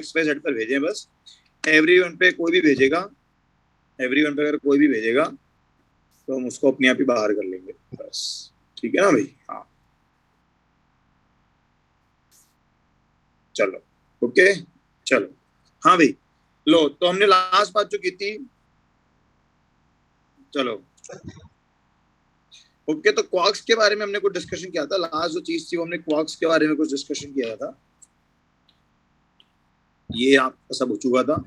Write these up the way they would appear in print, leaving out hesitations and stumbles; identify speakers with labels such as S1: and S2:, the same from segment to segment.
S1: XYZ पर भेजें बस। एवरीवन पे कोई भी भेजेगा, एवरीवन पे अगर कोई भी भेजेगा तो हम उसको अपने आप ही बाहर कर लेंगे बस। ठीक है ना भाई? हाँ चलो, ओके चलो। हाँ भाई, लो तो हमने लास्ट बात जो की थी, चलो ओके। तो क्वार्क्स के बारे में हमने कुछ डिस्कशन किया था, लास्ट जो चीज थी वो हमने क्वार्क्स के बारे में कुछ डिस्कशन किया था, ये आपका सब हो चुका था।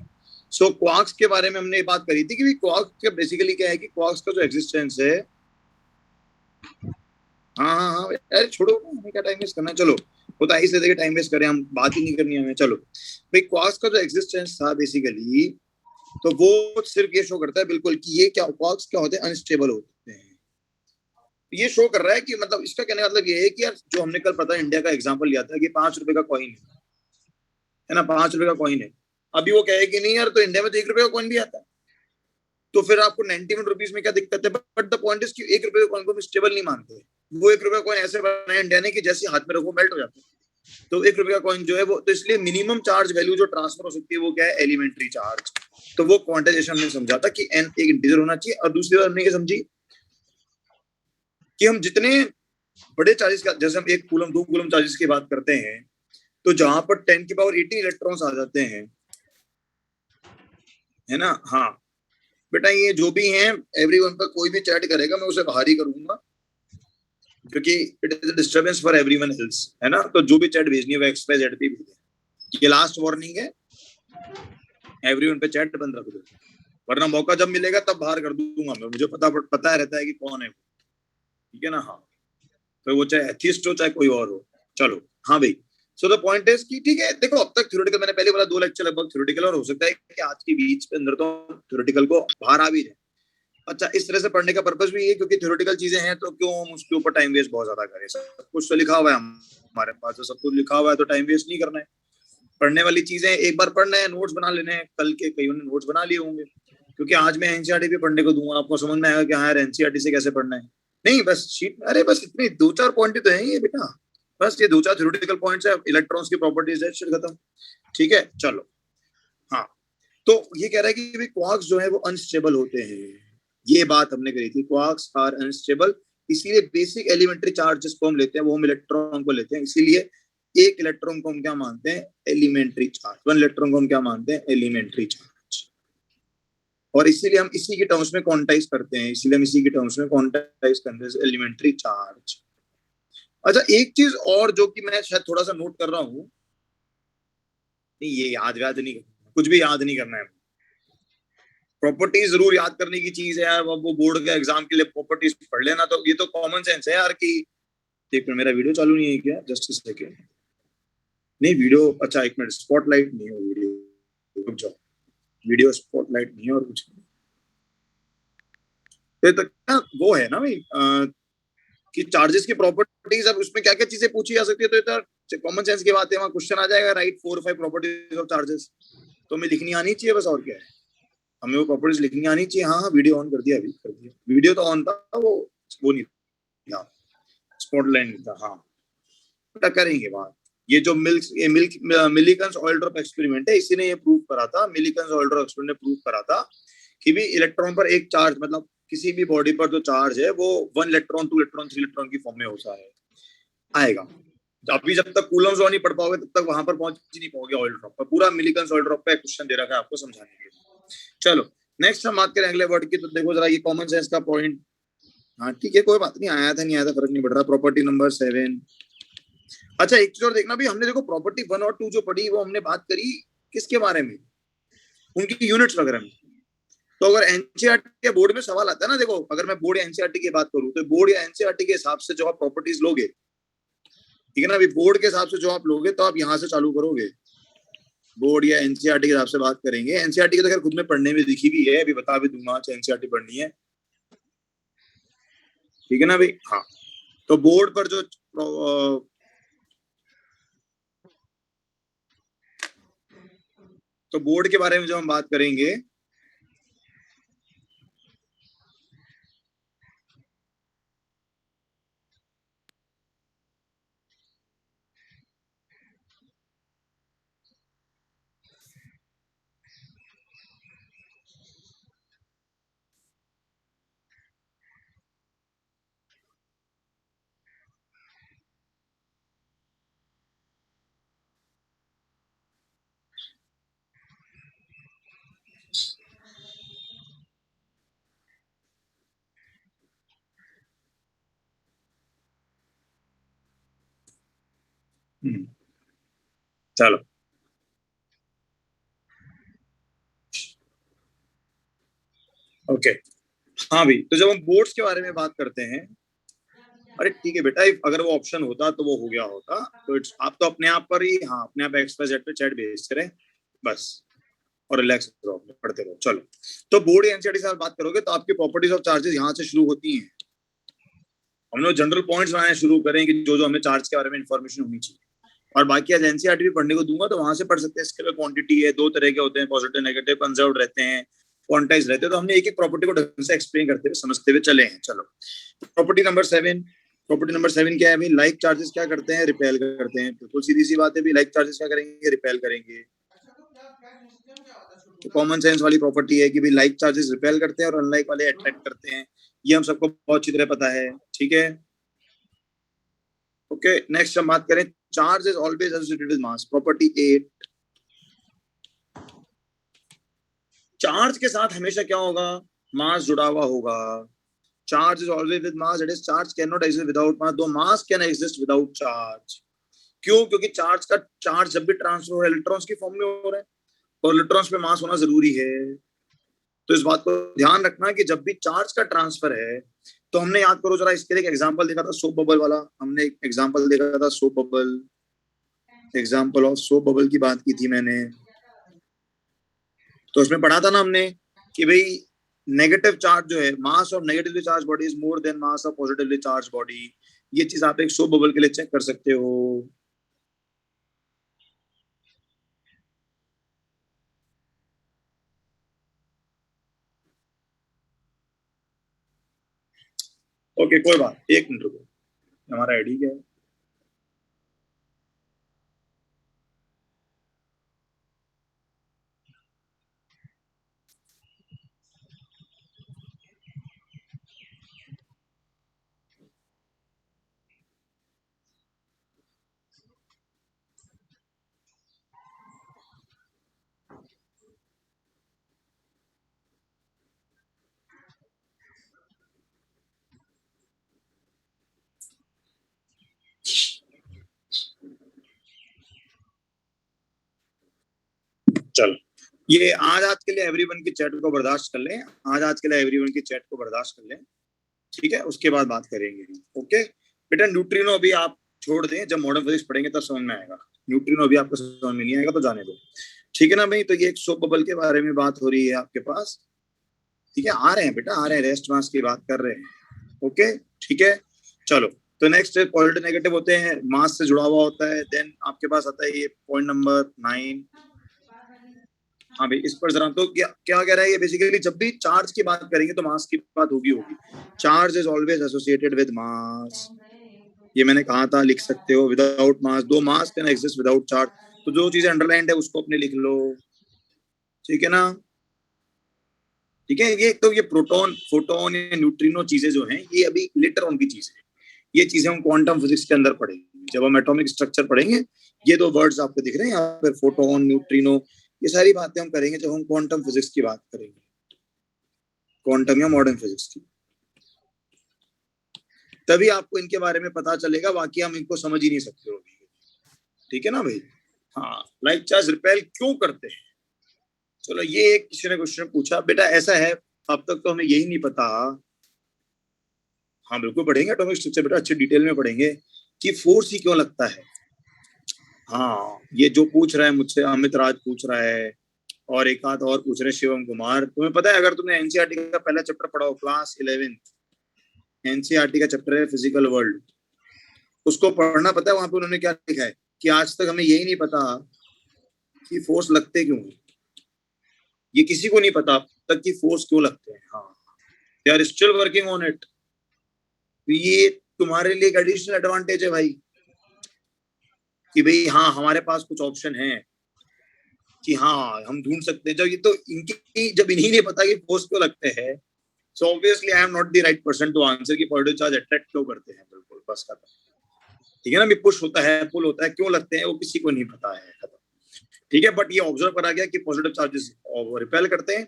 S1: सो क्वार्क्स के बारे में हमने बात करी थी कि क्वार्क्स का बेसिकली क्या है कि क्वार्क्स का जो एग्जिस्टेंस है, हाँ हाँ हाँ अरे छोड़ो ना, हमें क्या टाइम वेस्ट करना है, चलो वो तो ऐसे देखे टाइम वेस्ट करें, हम बात ही नहीं करनी हमें। चलो भाई, क्वार्क्स का जो एग्जिस्टेंस था बेसिकली, तो वो सिर्फ ये शो करता है बिल्कुल कि ये क्या क्वार्क्स क्या होते हैं, अनस्टेबल होते हैं। ये शो कर रहा है कि मतलब इसका कहने का मतलब ये है कि यार जो हमने कल पता इंडिया का एग्जांपल लिया था कि 5 रुपए का कॉइन है ना, 5 रुपए का कॉइन है। अभी वो कहे कि नहीं यार, तो इंडिया में तो 1 रुपए का कॉइन भी आता है, तो फिर आपको 91 रुपीज में क्या दिक्कत है? बट द पॉइंट इज कि 1 रुपए के कॉइन को स्टेबल नहीं मानते। वो 1 रुपए का कॉइन ऐसे बनाया इंडिया ने कि जैसे हाथ में रखो मेल्ट हो जाता है। तो 1 रुपए का कॉइन जो है वो, तो इसलिए मिनिमम चार्ज वैल्यू जो ट्रांसफर हो सकती है वो क्या है? Elementary charge. तो वो क्वांटाइजेशन हमने समझा था कि एन एक इंटीजर होना चाहिए, और दूसरी बात हमने ये समझी कि हम जितने बड़े चार्जेस का, जैसे हम 1 कूलम 2 कूलम चार्जेस की बात करते हैं, तो जहां पर 10 की पावर 18 इलेक्ट्रॉन्स आ जाते हैं, है ना? हाँ बेटा, ये जो भी हैं एवरीवन पर कोई भी चैट करेगा मैं उसे बाहर ही करूंगा, क्योंकि it is disturbance for everyone else, है ना? तो जो भी चैट भेजनी है वो XYZ पे भेजें। ये लास्ट वार्निंग है, एवरीवन पे चैट बंद रख दो, वरना मौका जब मिलेगा तब बाहर कर दूंगा मैं, मुझे पता रहता है कि कौन है। ठीक है ना? हाँ, तो वो चाहे एथिस्ट हो चाहे कोई और हो। चलो हाँ भाई, सो द पॉइंट इज कि ठीक है, देखो अब तक थ्योरेटिकल मैंने पहले बोला 2 लेक्चर लगभग थ्योरेटिकल, और हो सकता है कि आज के बीच के अंदर तो थ्योरेटिकल को बाहर आ भी जाए। अच्छा, इस तरह से पढ़ने का पर्पस भी ये, क्योंकि थ्योरेटिकल चीजें हैं तो क्यों हम उसके ऊपर टाइम वेस्ट बहुत ज्यादा करें? सब कुछ तो लिखा हुआ है हमारे पास, तो सब कुछ लिखा हुआ है तो टाइम वेस्ट नहीं करना है। पढ़ने वाली चीजें एक बार पढ़ना है, नोट्स बना लेने हैं, कल के कईयों ने नोट्स बना लिए होंगे, क्योंकि आज मैं एनसीईआरटी भी पढ़ने को दूंगा, आपको समझ में आएगा कि हाँ यार एनसीईआरटी से कैसे पढ़ना है। नहीं बस शीट, अरे बस इतने 2-4 पॉइंट तो है ये बेटा, बस ये 2-4 थ्योरेटिकल पॉइंट्स है, इलेक्ट्रॉन्स की प्रॉपर्टीज है, खत्म। ठीक है चलो। हाँ, तो ये कह रहा है कि क्वार्क्स जो है वो अनस्टेबल होते हैं, ये बात हमने करी थी, क्वार्क्स आर अनस्टेबल। इसीलिए बेसिक एलिमेंट्री चार्ज जिसको हम लेते हैं वो हम इलेक्ट्रॉन को लेते हैं, इसीलिए एक इलेक्ट्रॉन को हम क्या मानते हैं? Elementary charge. 1 इलेक्ट्रॉन को हम क्या मानते हैं? Elementary charge. और इसीलिए हम इसी के टर्म्स में क्वांटाइज करते हैं, इसीलिए हम इसी के टर्म्स में क्वांटाइज करते हैं एलिमेंट्री चार्ज। अच्छा, एक चीज और जो कि मैं शायद थोड़ा सा नोट कर रहा हूँ, नहीं ये याद याद नहीं, कुछ भी याद नहीं करना है। प्रॉपर्टीज जरूर याद करने की चीज है यार, वो बोर्ड के एग्जाम के लिए प्रॉपर्टीज पढ़ लेना, तो ये तो कॉमन सेंस है यार कि, एक मिनट मेरा वीडियो चालू नहीं है क्या? Just a second. नहीं वीडियो, अच्छा एक मिनट, स्पॉटलाइट नहीं है वीडियो, रुक जाओ, वीडियो स्पॉटलाइट नहीं है और कुछ नहीं। तो क्या वो है ना भाई, कि चार्जेस की प्रॉपर्टीज, अब उसमें क्या क्या चीजें पूछी जा सकती है, तो ये कॉमन सेंस की बात है, वहां क्वेश्चन आ जाएगा right 4 or 5 properties of charges, तो हमें लिखनी आनी चाहिए बस, और क्या है, हमें वो प्रॉपर्टीज लिखनी आनी चाहिए। हाँ हाँ वीडियो ऑन कर दिया, अभी कर दिया, वीडियो तो ऑन था, वो नहीं था, स्पॉटलाइट नहीं था। हाँ बेटा करेंगे बात। ये जो मिलीकंस ऑयल ड्रॉप एक्सपेरिमेंट है, इसी ने ये प्रूव करा था, मिलीकंस ऑयल ड्रॉप एक्सपेरिमेंट ने प्रूव करा था कि भी इलेक्ट्रॉन पर एक चार्ज, मतलब किसी भी बॉडी पर जो चार्ज है वो 1 इलेक्ट्रॉन 2 इलेक्ट्रॉन 3 इलेक्ट्रॉन की फॉर्म में होता है, आएगा। अभी जब तक कूलम्स लॉ नहीं पढ़ पाओगे तब तक वहां पर पहुंच ही नहीं पाओगे ऑयल ड्रॉप पर। पूरा मिलीकंस ऑयल ड्रॉप पे क्वेश्चन दे रखा है आपको समझाने के लिए। चलो नेक्स्ट हम बात करें अगले वर्ड की, तो देखो जरा ये कॉमन सेंस का पॉइंट। हाँ ठीक है, कोई बात नहीं, आया था नहीं आया था फर्क नहीं पड़ रहा। Property number 7। अच्छा एक चीज और देखना भी, हमने देखो प्रॉपर्टी 1 और 2 जो पढ़ी वो हमने बात करी किसके बारे में? उनकी यूनिट्स वगैरह में। तो अगर एनसीईआरटी के बोर्ड में सवाल आता है ना, देखो अगर मैं बोर्ड या एनसीईआरटी की बात करूं, तो बोर्ड या एनसीईआरटी के हिसाब से जो आप प्रॉपर्टीज लोगे, ठीक है ना, अभी बोर्ड के हिसाब से जो आप लोगे तो आप यहाँ से चालू करोगे, बोर्ड या एनसीईआरटी के हिसाब से बात करेंगे। एनसीईआरटी की तो खैर खुद में पढ़ने में दिखी भी है, अभी बता भी दूंगा एनसीईआरटी पढ़नी है, ठीक है ना भाई? हाँ, तो बोर्ड पर जो तो बोर्ड के बारे में जो हम बात करेंगे, चलो ओके। हाँ भाई, तो जब हम बोर्ड्स के बारे में बात करते हैं, अरे ठीक है बेटा, अगर वो ऑप्शन होता तो वो हो गया होता, तो इट्स आप तो अपने आप पर ही, हाँ अपने आप एक्स वाई जेड पे चैट भेज करें बस, और रिलैक्स रहो, पढ़ते रहो। चलो, तो बोर्ड एनसीईआरटी से बात करोगे तो आपकी प्रॉपर्टीज ऑफ चार्जेस यहाँ से शुरू होती हैं। हम लोग जनरल पॉइंट्स बनाने शुरू करें कि जो जो हमें चार्ज के बारे में इंफॉर्मेशन होनी चाहिए, और बाकी आज एनसीईआरटी भी पढ़ने को दूंगा तो वहां से पढ़ सकते हैं। इसके क्वांटिटी है, दो तरह के होते हैं, पॉजिटिव नेगेटिव, कंजर्व रहते हैं, क्वांटाइज रहते हैं। तो हमने एक एक प्रॉपर्टी को ढंग से एक्सप्लेन करते हुए समझते हुए चले हैं। चलो, प्रॉपर्टी नंबर 7। प्रॉपर्टी नंबर 7 क्या है भाई? लाइक चार्जेस क्या करते हैं? रिपेल करते हैं। बिल्कुल सीधी सी बात है भाई, लाइक चार्जेस क्या करेंगे? रिपेल करेंगे। तो कॉमन सेंस वाली प्रॉपर्टी है कि भाई लाइक चार्जेस रिपेल करते हैं और अनलाइक वाले अट्रैक्ट करते हैं। ये हम सबको बहुत अच्छी तरह पता है, ठीक है। ओके, नेक्स्ट हम बात करें, charge is always associated with mass. Property 8, charge के साथ हमेशा क्या होगा? मास जुड़ा हुआ होगा। Charge is always with mass, that is charge cannot exist without mass, though mass can exist without charge. क्यों? क्योंकि चार्ज जब भी ट्रांसफर हो रहा है इलेक्ट्रॉन्स की फॉर्म में हो रहा है, और इलेक्ट्रॉन्स पे मास होना जरूरी है। तो इस बात को ध्यान रखना कि जब भी चार्ज का ट्रांसफर है, तो हमने याद करो जरा, इसके लिए एक एग्जांपल देखा था सोप बबल वाला। हमने एक एग्जांपल देखा था soap bubble, example of soap bubble की बात की थी मैंने। तो उसमें पढ़ा था ना हमने कि भाई नेगेटिव चार्ज जो है, mass of negatively charge body is more then mass of positively charge body. ये चीज आप एक सोप बबल के लिए चेक कर सकते हो। ओके, कोई बात, एक मिनट रुको, हमारा आईडी क्या है? चलो, ये आज के लिए एवरीवन की चैट को बर्दाश्त कर लें। आज के लिए एवरीवन की चैट को बर्दाश्त कर लें, ठीक है। उसके बाद बात करेंगे, ओके बेटा। न्यूट्रिनो अभी आप छोड़ दें, जब मॉडर्न फिजिक्स पढ़ेंगे तब समझ में आएगा। न्यूट्रिनो अभी आपको समझ में नहीं आएगा तो जाने दो, ठीक है ना भाई। तो ये एक सोप बबल के बारे में बात हो रही है आपके पास, ठीक है। आ रहे हैं बेटा, आ रहे हैं, रेस्ट मास की बात कर रहे हैं, ओके ठीक है। चलो, तो नेक्स्ट पॉजिटिव नेगेटिव होते हैं, मास से जुड़ा हुआ होता है। देन आपके पास आता है ये पॉइंट नंबर 9। हाँ भाई, इस पर जरा, तो क्या क्या कह रहा है ये? बेसिकली जब भी चार्ज की बात करेंगे तो मास की बात होगी। Charge is always associated with मास, ये मैंने कहा था, लिख सकते हो। Without mass, though mass can exist without charge. तो जो चीजें अंडरलाइंड है उसको अपने लिख लो, ठीक है ना। ठीक है, ये तो ये प्रोटॉन, फोटोन या न्यूट्रिनो चीजें जो हैं, ये अभी लेटर ऑन की चीजें हैं। ये चीजें हम क्वांटम फिजिक्स के अंदर पढ़ेंगे जब हम एटॉमिक स्ट्रक्चर पढ़ेंगे। ये दो वर्ड्स आपको दिख रहे हैं यहाँ पर, फोटोन, न्यूट्रिनो, ये सारी बातें हम करेंगे जब हम क्वांटम फिजिक्स की बात करेंगे, क्वांटम या मॉडर्न फिजिक्स की। तभी आपको इनके बारे में पता चलेगा, बाकी हम इनको समझ ही नहीं सकते हो, ठीक है ना भाई। हाँ, लाइक चार्ज रिपेल क्यों करते हैं? चलो, ये एक किसी ने क्वेश्चन पूछा बेटा, ऐसा है अब तक तो हमें यही नहीं पता। हाँ बिल्कुल पढ़ेंगे एटॉमिक स्ट्रक्चर बेटा, अच्छे डिटेल में पढ़ेंगे कि फोर्स ही क्यों लगता है। हाँ, ये जो पूछ रहा है मुझसे, अमित राज पूछ रहा है, और एक आध और पूछ रहे हैं, शिवम कुमार। तुम्हें पता है, अगर तुमने एनसीईआरटी का पहला चैप्टर पढ़ा हो, क्लास 11 एनसीईआरटी का चैप्टर है फिजिकल वर्ल्ड, उसको पढ़ना, पता है वहां पे उन्होंने क्या लिखा है? कि आज तक हमें यही नहीं पता कि फोर्स लगते क्यों हैं। ये किसी को नहीं पता अब तक कि फोर्स क्यों लगते हैं। हाँ, they are still working on it. ये तुम्हारे लिए एक एडिशनल एडवांटेज है भाई, कि भाई हाँ हमारे पास कुछ ऑप्शन है, कि हाँ हम ढूंढ सकते हैं। जब ये तो इनकी, जब इन्हीं नहीं पता कि फोर्स क्यों लगते हैं, so obviously I am not the right person to answer कि पॉजिटिव चार्ज अट्रैक्ट क्यों करते हैं। बिल्कुल, बस खत्म, ठीक है ना। भी पुश होता है, पुल होता है, क्यों लगते हैं वो किसी को नहीं पता है, खत्म, ठीक है। बट ये ऑब्जर्व करा गया कि पॉजिटिव चार्जेस रिपेल करते हैं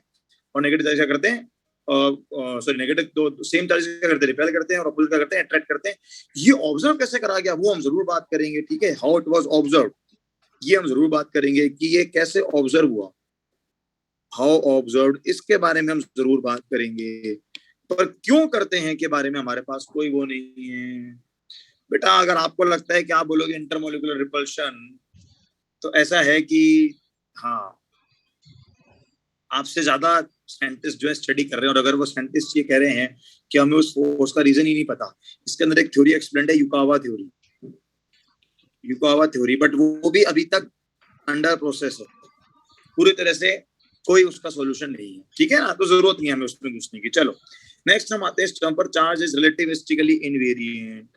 S1: और नेगेटिव चार्ज क्या करते हैं? सॉरी नेगेटिव, तो सेम चार्जेस क्या करते हैं, रिपेल करते हैं, और अपोजिट क्या करते हैं, अट्रैक्ट करते हैं। ये ऑब्जर्व कैसे करा गया वो हम जरूर बात करेंगे, ठीक है, हाउ इट वाज ऑब्जर्व, ये हम जरूर बात करेंगे कि ये कैसे ऑब्जर्व हुआ, हाउ ऑब्जर्व, इसके बारे में हम जरूर बात करेंगे। पर क्यों करते हैं के बारे में हमारे पास कोई वो नहीं है बेटा। अगर आपको लगता है कि आप बोलोगे इंटरमोलिकुलर रिपल्शन, तो ऐसा है कि हाँ, आपसे ज्यादा साइंटिस्ट जो है स्टडी कर रहे हैं, और अगर वो साइंटिस्ट ये कह रहे हैं कि हमें उस फोर्स का रीजन ही नहीं पता, इसके अंदर एक थ्योरी एक्सप्लेन्ड है, Yukawa theory, Yukawa theory, but वो भी अभी तक अंडर प्रोसेस है, पूरी तरह से कोई उसका सॉल्यूशन नहीं है, ठीक है ना, तो जरूरत नहीं है हमें उसमें घुसने की। चलो नेक्स्ट हम आते हैं इस टर्म पर, चार्ज इज रिलेटिविस्टिकली इनवेरिएंट।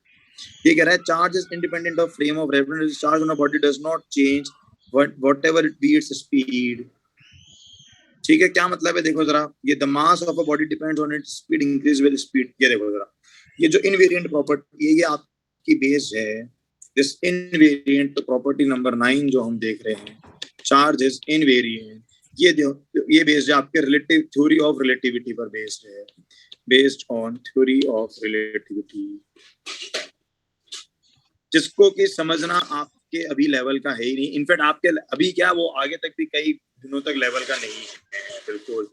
S1: ये कह रहा है charge is independent of frame of reference, charge on a body does not change whatever it be its speed. ठीक है, क्या मतलब है, देखो जरा, ये the mass of a body depends on its speed increase with speed. ये देखो जरा, ये जो इनवेरिएंट प्रॉपर्टी है ये आपकी बेस है, दिस इनवेरिएंट प्रॉपर्टी नंबर 9 जो हम देख रहे हैं, चार्ज इज इनवेरिएंट, ये बेस्ड है आपके रिलेटिव थ्योरी ऑफ रिलेटिविटी पर बेस्ड है, based on theory of relativity, जिसको कि समझना आपके अभी लेवल का है ही नहीं। इनफैक्ट आपके अभी क्या, वो आगे तक भी कई दिनों तक लेवल का नहीं है बिल्कुल।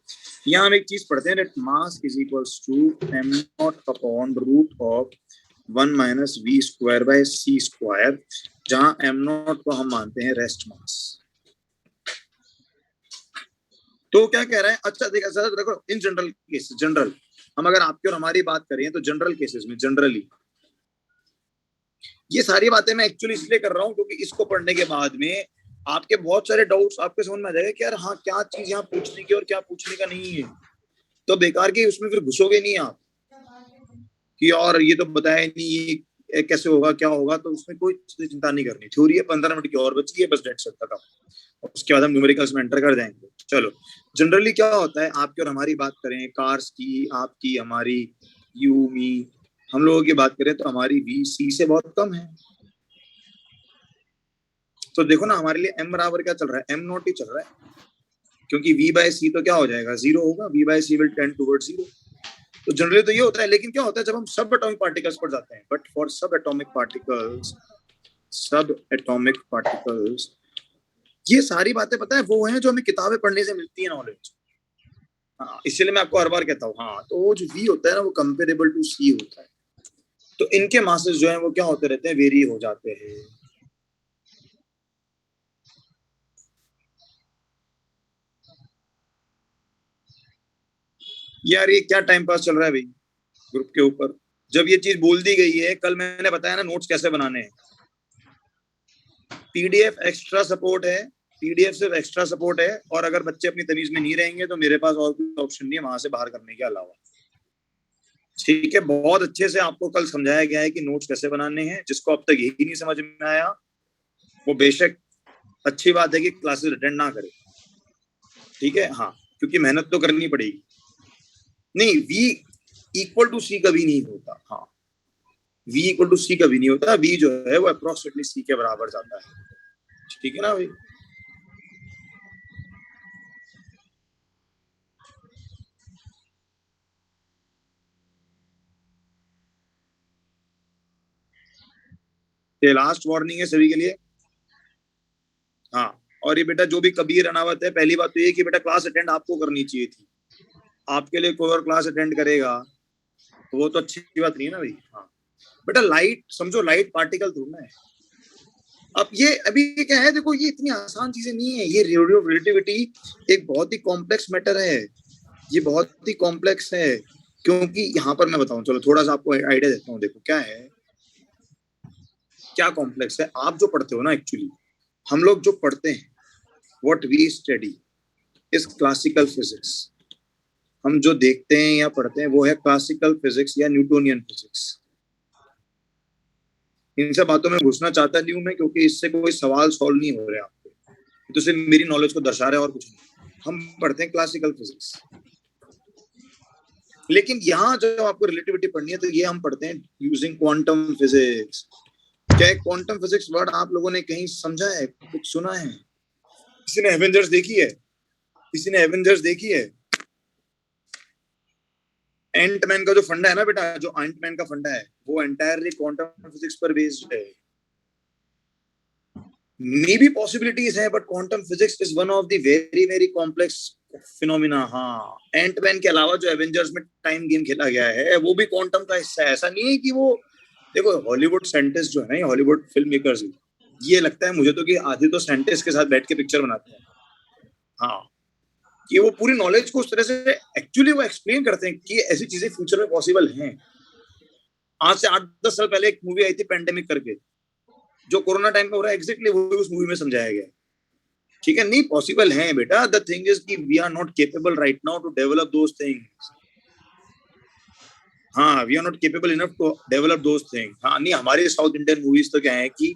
S1: यहाँ हम एक चीज पढ़ते हैं, mass is equals to m0 upon root of 1 minus v square by c square, जहाँ m0 को हम मानते हैं रेस्ट मास। तो क्या कह रहा है, अच्छा देखो इन जनरल केस, जनरल हम अगर आपकी और हमारी बात करें तो जनरल केसेस में जनरली ये सारी बातें मैं एक्चुअली इसलिए कर रहा हूँ क्योंकि इसको पढ़ने के बाद में आपके बहुत सारे डाउट्स आपके समझ में आ जाएगा कि यार हाँ, क्या चीज यहाँ पूछने की और क्या पूछने का नहीं है, तो बेकार के उसमें फिर घुसोगे नहीं आप कि और ये तो बताया नहीं, ये कैसे होगा क्या होगा, तो उसमें कोई चिंता नहीं करनी। थ्योरी है, 15 मिनट की और बची है बस, डेट सेट तक, उसके बाद हम न्यूमेरिकल्स में एंटर कर जाएंगे। चलो जनरली क्या होता है, आपकी और हमारी बात करें, कार्स की, आपकी, हमारी, यू मी, हम लोगों की बात करें तो हमारी वी सी से बहुत कम है। तो देखो ना हमारे लिए m बराबर क्या चल रहा है, m0 ही चल रहा है, क्योंकि v बाय सी तो क्या हो जाएगा, जीरो होगा, v by c will tend towards zero. तो जनरली तो ये होता है, लेकिन क्या होता है जब हम सब एटॉमिक पार्टिकल्स पर जाते हैं, बट फॉर सब एटॉमिक पार्टिकल्स ये सारी बातें पता है वो हैं जो हमें किताबें पढ़ने से मिलती है नॉलेज। हाँ, इसलिए मैं आपको हर बार कहता हूँ, हाँ, तो वो जो v होता है ना वो कंपेरेबल टू c होता है, तो इनके मासेस जो है वो क्या होते रहते हैं, वेरी हो जाते हैं। यार ये क्या टाइम पास चल रहा है भाई ग्रुप के ऊपर, जब ये चीज बोल दी गई है, कल मैंने बताया ना नोट्स कैसे बनाने हैं, पीडीएफ एक्स्ट्रा सपोर्ट है, पीडीएफ सिर्फ एक्स्ट्रा सपोर्ट है, और अगर बच्चे अपनी तमीज में नहीं रहेंगे तो मेरे पास और कोई ऑप्शन नहीं है वहां से बाहर करने के अलावा। ठीक है, बहुत अच्छे से आपको कल समझाया गया है कि नोट्स कैसे बनाने हैं, जिसको अब तक यही नहीं समझ में आया वो बेशक अच्छी बात है कि क्लासेस अटेंड ना करे, ठीक है, हाँ, क्योंकि मेहनत तो करनी पड़ेगी। नहीं, v इक्वल टू सी कभी नहीं होता, हाँ, v इक्वल टू सी कभी नहीं होता, v जो है वो अप्रोक्सीमेटली सी के बराबर जाता है, ठीक है ना भाई। ये लास्ट वार्निंग है सभी के लिए, हाँ। और ये बेटा जो भी कबीर अनावत है, पहली बात तो ये कि बेटा क्लास अटेंड आपको करनी चाहिए थी, आपके लिए कोई और क्लास अटेंड करेगा तो वो तो अच्छी बात नहीं है ना भाई। हाँ बेटा, लाइट समझो, लाइट पार्टिकल थोड़ा है। अब ये अभी क्या है, देखो ये इतनी आसान चीजें नहीं है, ये रेडियो रिलेटिविटी एक बहुत ही कॉम्प्लेक्स मैटर है, ये बहुत ही कॉम्प्लेक्स है, क्योंकि यहाँ पर मैं बताऊं, चलो थोड़ा सा आपको आइडिया देता हूँ, देखो क्या है, क्या कॉम्प्लेक्स है। आप जो पढ़ते हो ना, एक्चुअली हम लोग जो पढ़ते हैं, what we study is classical physics, हम जो देखते हैं या पढ़ते हैं वो है क्लासिकल फिजिक्स या न्यूटोनियन फिजिक्स। इन सब बातों में घुसना चाहता नहीं हूं मैं, क्योंकि इससे कोई सवाल सॉल्व नहीं हो रहे आपके, तो सिर्फ मेरी नॉलेज को दर्शा रहे और कुछ नहीं। हम पढ़ते हैं क्लासिकल फिजिक्स, लेकिन यहाँ जो आपको रिलेटिविटी पढ़नी है तो ये हम पढ़ते हैं यूजिंग क्वांटम फिजिक्स। क्या क्वांटम फिजिक्स वर्ड आप लोगों ने कहीं समझा है, कुछ सुना है? किसी ने एवेंजर्स देखी है? किसी ने एवेंजर्स देखी है? एंटमैन का जो फंडा है ना बेटा, जो एंटमैन का फंडा है वो एंटायरली क्वांटम फिजिक्स पर बेस्ड है। मे बी पॉसिबिलिटीज है, but quantum physics is one of the very very complex phenomena. हाँ, एंटमैन के अलावा जो एवेंजर्स में टाइम गेम खेला गया है वो भी क्वांटम का हिस्सा है। ऐसा नहीं है कि वो, देखो हॉलीवुड साइंटिस्ट जो है ना, हॉलीवुड फिल्म मेकर्स, ये लगता है मुझे तो कि आधे तो साइंटिस्ट के साथ बैठ के पिक्चर बनाते हैं। हाँ, कि वो पूरी नॉलेज को उस तरह से एक्चुअली वो एक्सप्लेन करते हैं कि ऐसी चीजें फ्यूचर में पॉसिबल हैं। आज से 8-10 साल पहले एक मूवी आई थी पेंडेमिक करके, जो कोरोना टाइम में हो रहा है एग्जैक्टली वो उस मूवी में समझाया गया। ठीक है, नहीं पॉसिबल है बेटा। द थिंग इज कि we are not capable right now to develop those things. हाँ, we are not capable enough to develop those things. हाँ, नहीं हमारी साउथ इंडियन मूवीज तो क्या है कि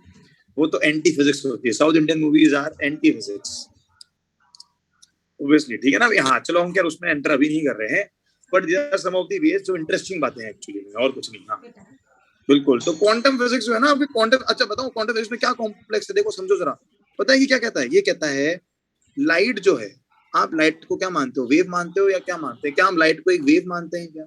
S1: वो तो एंटी फिजिक्स होती है। South Indian movies are anti physics obviously. ठीक है ना। हाँ चलो, हम क्या उसमें एंटर अभी नहीं कर रहे हैं, but there are some of the ways जो इंटरेस्टिंग बातें हैं एक्चुअली में, और कुछ नहीं। हाँ बिल्कुल। तो क्वांटम फिजिक्स जो है ना, अभी क्वांटम, अच्छा बताओ क्वांटम फिजिक्स में क्या कॉम्प्लेक्स है, देखो समझो जरा। पता है कि क्या कहता है? ये कहता है लाइट जो है, आप लाइट को क्या मानते हो, वेव मानते हो या क्या मानते हैं? क्या हम लाइट को एक वेव मानते हैं क्या?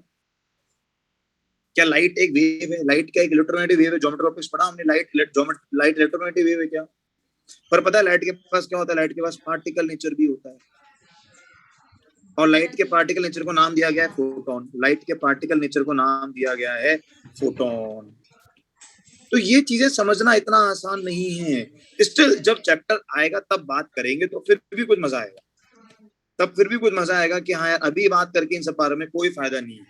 S1: क्या लाइट एक वेव है? लाइट क्या एक इलेक्ट्रोमैग्नेटिक वेव है? ज्योमेट्री टॉपिक्स पढ़ा हमने, लाइट लाइट इलेक्ट्रोमैग्नेटिक वेव है क्या? पर पता है लाइट के पास क्या होता है? लाइट के पास पार्टिकल नेचर भी होता है, और लाइट के पार्टिकल नेचर को नाम दिया गया है फोटोन। लाइट के पार्टिकल नेचर को नाम दिया गया है फोटोन। तो ये चीजें समझना इतना आसान नहीं है। स्टिल जब चैप्टर आएगा तब बात करेंगे, तो फिर भी कुछ मजा आएगा। तब फिर भी कुछ मजा आएगा कि हाँ यार अभी बात करके इन सब बारे में कोई फायदा नहीं है।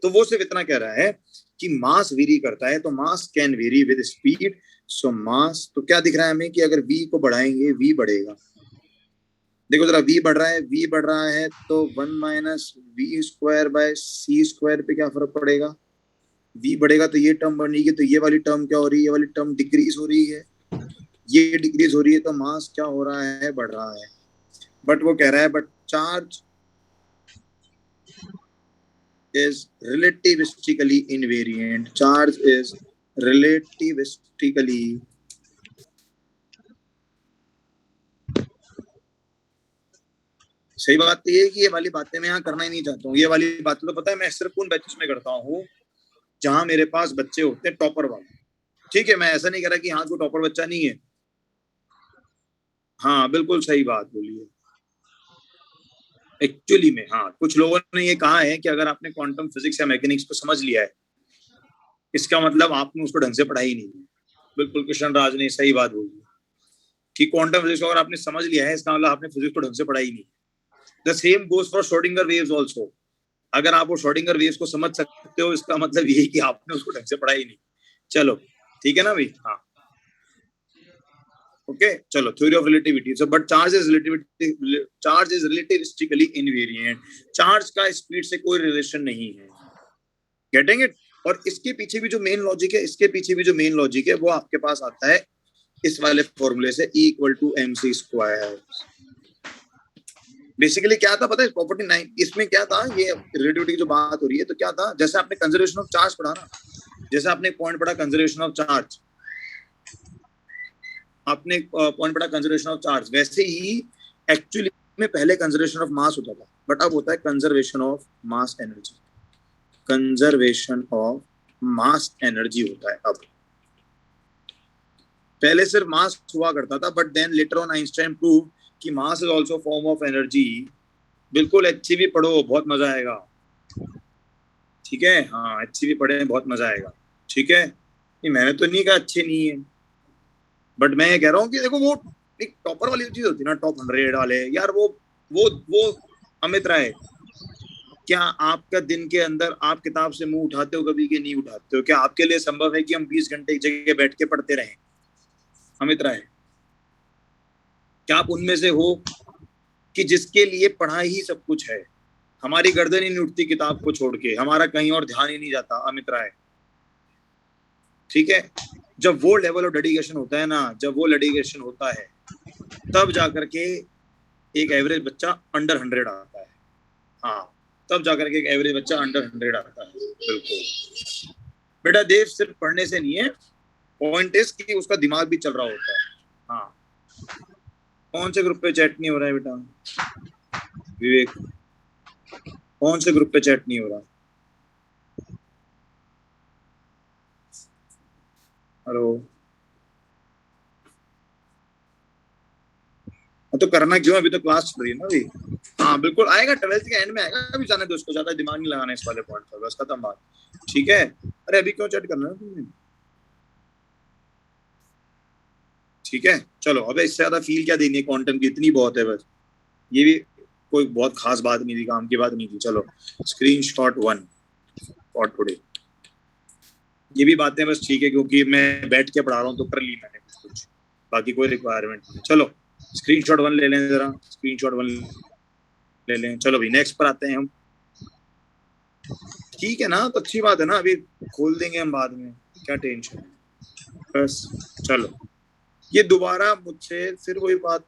S1: तो वो सिर्फ इतना कह रहा है कि मास वेरी करता है, तो mass can vary with speed. So mass, तो क्या दिख रहा है हमें कि अगर v को बढ़ाएंगे v बढ़ेगा। देखो जरा, v बढ़ रहा है, v बढ़ रहा है, तो 1 minus v square by c square पे क्या फर्क पड़ेगा? v बढ़ेगा तो ये टर्म बनेगी, तो ये वाली टर्म क्या हो रही है? ये वाली टर्म डिक्रीज हो रही है, ये डिक्रीज हो रही है, तो मास क्या हो रहा है? बढ़ रहा है। बट वो कह रहा है but charge is relativistically invariant. Charge is relativistically सही बात तो ये है कि ये वाली बातें मैं यहाँ करना ही नहीं चाहता हूँ। ये वाली बातें तो पता है मैं सिर्फ उन बैचेस में करता हूँ जहां मेरे पास बच्चे होते हैं टॉपर वाले। ठीक है, मैं ऐसा नहीं कह रहा कि हाँ कोई टॉपर बच्चा नहीं है। हाँ बिल्कुल सही बात बोली है। एक्चुअली में हाँ, कुछ लोगों ने ये कहा है कि अगर आपने क्वांटम फिजिक्स या मैकेनिक्स को समझ लिया है, इसका मतलब आपने उसको ढंग से पढ़ाई नहीं है। बिल्कुल कृष्ण राज ने सही बात बोली कि क्वांटम फिजिक्स को अगर आपने समझ लिया है, इसका मतलब आपने फिजिक्स को ढंग से पढ़ाई नहीं। The same goes for Schrodinger waves also. अगर आप वो श्रोडिंगर वेव्स को समझ सकते हो, इसका मतलब यही कि आपने उसको ढंग से पढ़ाई नहीं। चलो ठीक है ना भाई। हाँ ओके चलो, theory of relativity. So but charge is relativistically invariant. Charge का स्पीड से कोई रिलेशन नहीं है। Getting it? और इसके पीछे भी जो मेन लॉजिक है, इसके पीछे भी जो मेन लॉजिक है वो आपके पास आता है इस वाले फॉर्मूले से, E equal to mc square. Basically क्या था पता है प्रॉपर्टी 9, इसमें क्या था, ये रिलेटिविटी की जो बात हो रही है, तो क्या था, जैसे आपने कंजर्वेशन ऑफ चार्ज पढ़ा ना, जैसे आपने पॉइंट पढ़ा कंजर्वेशन ऑफ चार्ज, आपने पॉइंट पढ़ा कंजर्वेशन ऑफ चार्ज, वैसे ही एक्चुअली में पहले कंजर्वेशन ऑफ मास होता था, बट अब होता है conservation of mass energy. Conservation of mass energy होता है अब। पहले सिर्फ मास हुआ करता था, but then later on Einstein prove कि mass is also form of energy. बिल्कुल, HCV पढ़ो, बहुत मजा आएगा। ठीक है, हाँ HCV पढ़े, बहुत मजा आएगा। ठीक है, नहीं मैंने तो नहीं कहा अच्छे नहीं है, बट मैं ये कह रहा हूँ कि देखो वो एक टॉपर वाली चीज होती है ना, टॉप 100 वाले यार, वो अमित राय, क्या आपका दिन के अंदर आप किताब से मुंह उठाते हो कभी कि नहीं उठाते हो? क्या आपके लिए संभव है कि हम 20 घंटे एक जगह बैठ के पढ़ते रहें? अमित राय, क्या आप उनमें से हो कि जिसके लिए पढ़ाई ही सब कुछ है? हमारी गर्दन ही नहीं उठती किताब को छोड़ के, हमारा कहीं और ध्यान ही नहीं जाता अमित राय। ठीक है, जब वो लेवल ऑफ डेडिकेशन होता है ना, जब वो डेडिकेशन होता है, तब जाकर के एक एवरेज बच्चा अंडर 100 आता है। हाँ, तब जाकर के एक एवरेज बच्चा अंडर 100 आता है। बिल्कुल बेटा, देव सिर्फ पढ़ने से नहीं है, पॉइंट इज कि उसका दिमाग भी चल रहा होता है। हाँ, कौन से ग्रुप पे चैट नहीं हो रहा है बेटा? विवेक, कौन से ग्रुप पे चैट नहीं हो रहा? हेलो। तो करना क्यों, अभी तो क्लास चल रही है ना अभी। हाँ बिल्कुल आएगा, 12th के एंड में आएगा, अभी जाने दो उसको, ज्यादा दिमाग नहीं लगाना इस वाले पॉइंट पर, बस खत्म बात। ठीक है, अरे अभी क्यों चैट करना है तुमने। ठीक है चलो, अबे इससे ज्यादा फील क्या देनी है कंटेंट की, इतनी बहुत है बस। ये भी कोई बहुत खास बात नहीं थी, काम की बात नहीं थी। चलो स्क्रीनशॉट 1 फॉर टुडे। ये भी बातें बस ठीक है, क्योंकि मैं बैठ के पढ़ा रहा हूँ तो कर ली मैंने कुछ कुछ, बाकी कोई रिक्वायरमेंट नहीं। चलो स्क्रीनशॉट 1 ले लें जरा, स्क्रीनशॉट 1 ले लें। चलो भाई नेक्स्ट पर आते हैं हम। ठीक है ना, तो अच्छी बात है ना, अभी खोल देंगे हम बाद में, क्या टेंशन है बस। चलो ये दोबारा मुझसे फिर वही बात,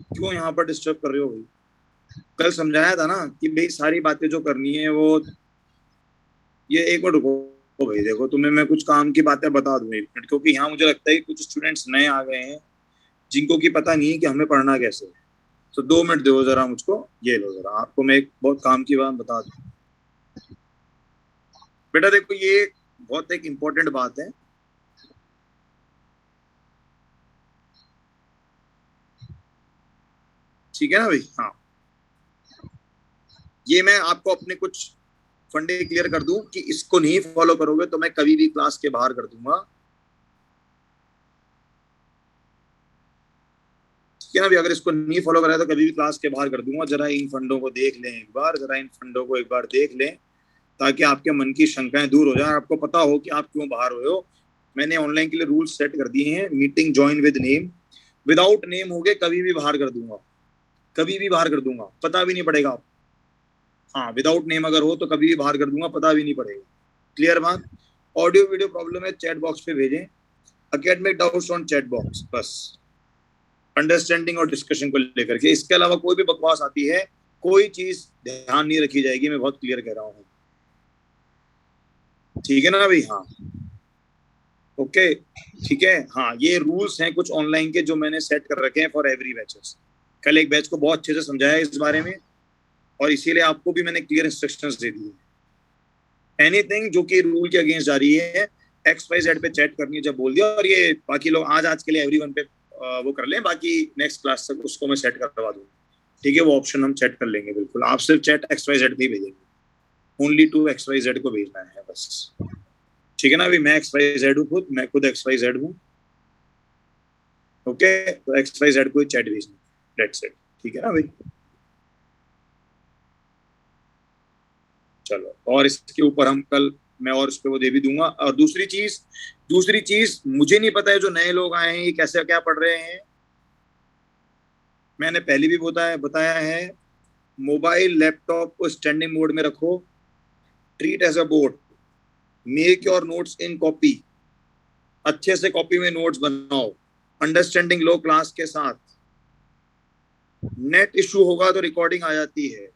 S1: क्यों यहाँ पर डिस्टर्ब कर रहे हो भाई। कल समझाया था ना कि भाई सारी बातें जो करनी है वो, ये एक मिनट रुको भाई, देखो तुम्हें मैं कुछ काम की बातें बता दूं एक मिनट, क्योंकि यहाँ मुझे लगता है कि कुछ स्टूडेंट्स नए आ गए हैं जिनको की पता नहीं है कि हमें पढ़ना कैसे है। तो 2 मिनट दो जरा मुझको, ये लो जरा, आपको मैं एक बहुत काम की बात बता दूं। बेटा देखो ये बहुत एक इम्पोर्टेंट बात है। ठीक है ना भाई, हाँ। ये मैं आपको अपने कुछ फंडे क्लियर कर दूं कि इसको नहीं फॉलो करोगे तो मैं कभी भी क्लास के बाहर कर दूंगा। ठीक है ना भाई, अगर इसको नहीं फॉलो करा तो कभी भी क्लास के बाहर कर दूंगा। जरा इन फंडों को देख लें एक बार, जरा इन फंडों को एक बार देख लें, ताकि आपके मन की शंकाएं दूर हो जाए, आपको पता हो कि आप क्यों बाहर हुए हो। मैंने ऑनलाइन के लिए रूल्स सेट कर दिए हैं। Meeting join with name, without name हो गए कभी भी बाहर कर दूंगा, कभी भी बाहर कर दूंगा, पता भी नहीं पड़ेगा आप। हाँ विदाउट नेम अगर हो तो कभी भी बाहर कर दूंगा, पता भी नहीं पड़ेगा। क्लियर बात। ऑडियो वीडियो प्रॉब्लम है चैट बॉक्स पे भेजें, academic doubts on chat box, बस अंडरस्टैंडिंग और डिस्कशन को लेकर के। इसके अलावा कोई भी बकवास आती है, कोई चीज ध्यान नहीं रखी जाएगी, मैं बहुत क्लियर कह रहा हूँ। ठीक है ना भाई, हाँ। ओके ठीक है, हाँ ये रूल्स हैं कुछ ऑनलाइन के जो मैंने सेट कर रखे हैं फॉर एवरी बैचेस। कल एक बैच को बहुत अच्छे से समझाया इस बारे में, और इसीलिए आपको भी मैंने क्लियर इंस्ट्रक्शंस दे दी है। एनीथिंग जो कि रूल के अगेंस्ट जा रही है, एक्स वाई जेड पे चैट करनी है जब बोल दिया। और ये बाकी लोग आज के लिए एवरीवन पे वो कर लें, बाकी नेक्स्ट क्लास तक उसको मैं सेट करवा दूंगा। ठीक है, वो ऑप्शन हम सेट कर लेंगे बिल्कुल। आप सिर्फ चैट एक्स वाई जेड पे ही भेजेंगे, only to X Y Z को भेजना है बस। ठीक है ना, अभी मैं एक्स वाई जेड हूँ, खुद मैं खुद एक्स वाई जेड हूँ। ओके, तो एक्स वाई जेड को चैट भेजना, दैट्स इट। ठीक है ना भाई, चलो। और इसके ऊपर हम कल, मैं और इस पे वो दे भी दूंगा। और दूसरी चीज मुझे नहीं पता है जो नए लोग आए हैं ये कैसे क्या पढ़ रहे हैं। मैंने पहले भी बताया है, मोबाइल लैपटॉप को स्टैंडिंग मोड में रखो, treat as a board, make your notes in copy, अच्छे से कॉपी में नोट्स बनाओ, अंडरस्टैंडिंग लो क्लास के साथ। नेट इशू होगा तो रिकॉर्डिंग आ जाती है।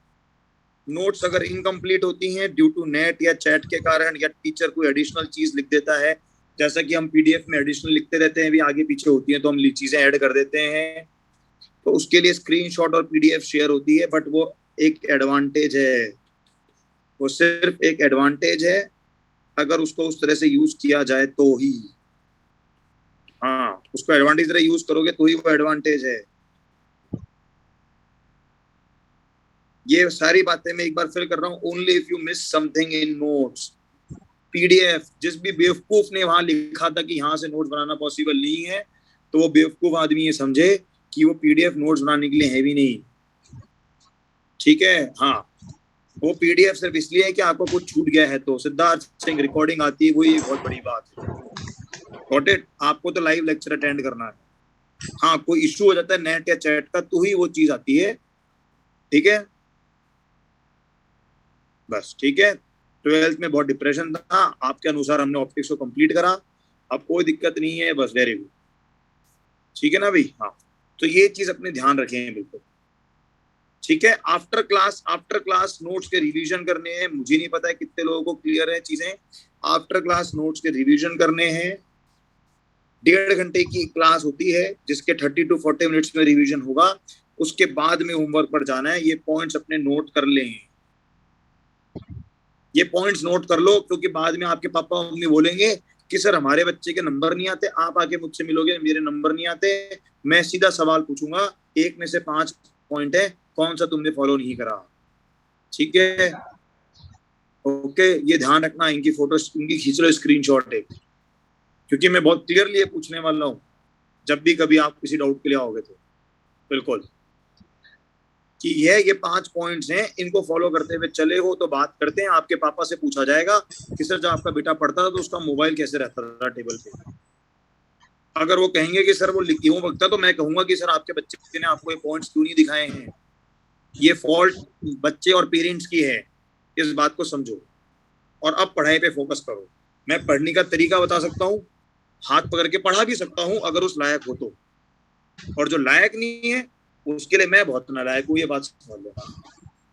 S1: नोट्स अगर इनकम्प्लीट होती हैं ड्यू टू नेट या चैट के कारण, या टीचर कोई एडिशनल चीज लिख देता है, जैसा कि हम पीडीएफ में एडिशनल लिखते रहते हैं, भी आगे पीछे होती है तो हम चीजें ऐड कर देते हैं, तो उसके लिए स्क्रीनशॉट और पीडीएफ शेयर होती है। बट वो एक एडवांटेज है, वो सिर्फ एक एडवांटेज है, अगर उसको उस तरह से यूज किया जाए तो ही। हाँ उसको एडवांटेज तरह यूज करोगे तो ही वो एडवांटेज है। ये सारी बातें मैं एक बार फिर कर रहा हूँ, only if you miss something in notes, PDF. जिस भी बेवकूफ ने वहां लिखा था कि यहाँ से नोट्स बनाना पॉसिबल नहीं है, तो वो बेवकूफ आदमी ये समझे कि वो पीडीएफ नोट्स बनाने के लिए है भी नहीं। ठीक है, हाँ। वो पीडीएफ सिर्फ इसलिए है कि आपको कुछ छूट गया है तो सिद्धार्थ सिंह रिकॉर्डिंग आती है, वही बहुत बड़ी बात है। गॉट इट, आपको तो लाइव लेक्चर अटेंड करना है। हाँ कोई इश्यू हो जाता है नेट या चैट का तो ही वो चीज आती है। ठीक है, बस ठीक है। 12th में बहुत डिप्रेशन था, आपके अनुसार हमने ऑप्टिक्स को कंप्लीट करा, अब कोई दिक्कत नहीं है, बस वेरी गुड। ठीक है ना भाई, हाँ। तो ये चीज अपने ध्यान रखें बिल्कुल। ठीक है, आफ्टर क्लास नोट्स के रिवीजन करने हैं। मुझे नहीं पता है कितने लोगों को क्लियर है चीजें। आफ्टर क्लास नोट्स के रिवीजन करने हैं। 1.5 घंटे की क्लास होती है जिसके 30 to 40 मिनट्स में रिवीजन होगा। उसके बाद में होमवर्क पर जाना है। ये पॉइंट्स अपने नोट कर लें, ये पॉइंट्स नोट कर लो, क्योंकि बाद में आपके पापा मम्मी बोलेंगे कि सर हमारे बच्चे के नंबर नहीं आते, आप आके मुझसे मिलोगे, मेरे नंबर नहीं आते, मैं सीधा सवाल पूछूंगा, एक में से 5 पॉइंट है, कौन सा तुमने फॉलो नहीं करा। ठीक है, ओके, ये ध्यान रखना, इनकी फोटो इनकी खींच लो स्क्रीनशॉट एक, क्योंकि मैं बहुत क्लियरली ये पूछने वाला हूँ जब भी कभी आप किसी डाउट के लिए आओगे तो। बिल्कुल, कि ये 5 पॉइंट्स हैं, इनको फॉलो करते हुए चले हो तो बात करते हैं। आपके पापा से पूछा जाएगा कि सर जब आपका बेटा पढ़ता था तो उसका मोबाइल कैसे रहता था टेबल पे। अगर वो कहेंगे कि सर वो क्यों बगता, तो मैं कहूंगा कि सर आपके बच्चे ने आपको ये पॉइंट्स क्यों नहीं दिखाए हैं, ये फॉल्ट बच्चे और पेरेंट्स की है, इस बात को समझो और अब पढ़ाई पे फोकस करो। मैं पढ़ने का तरीका बता सकता हूँ, हाथ पकड़ के पढ़ा भी सकता हूँ अगर उस लायक हो तो, और जो लायक नहीं है उसके लिए मैं बहुत नालायक हूँ, ये बात समझ लेना।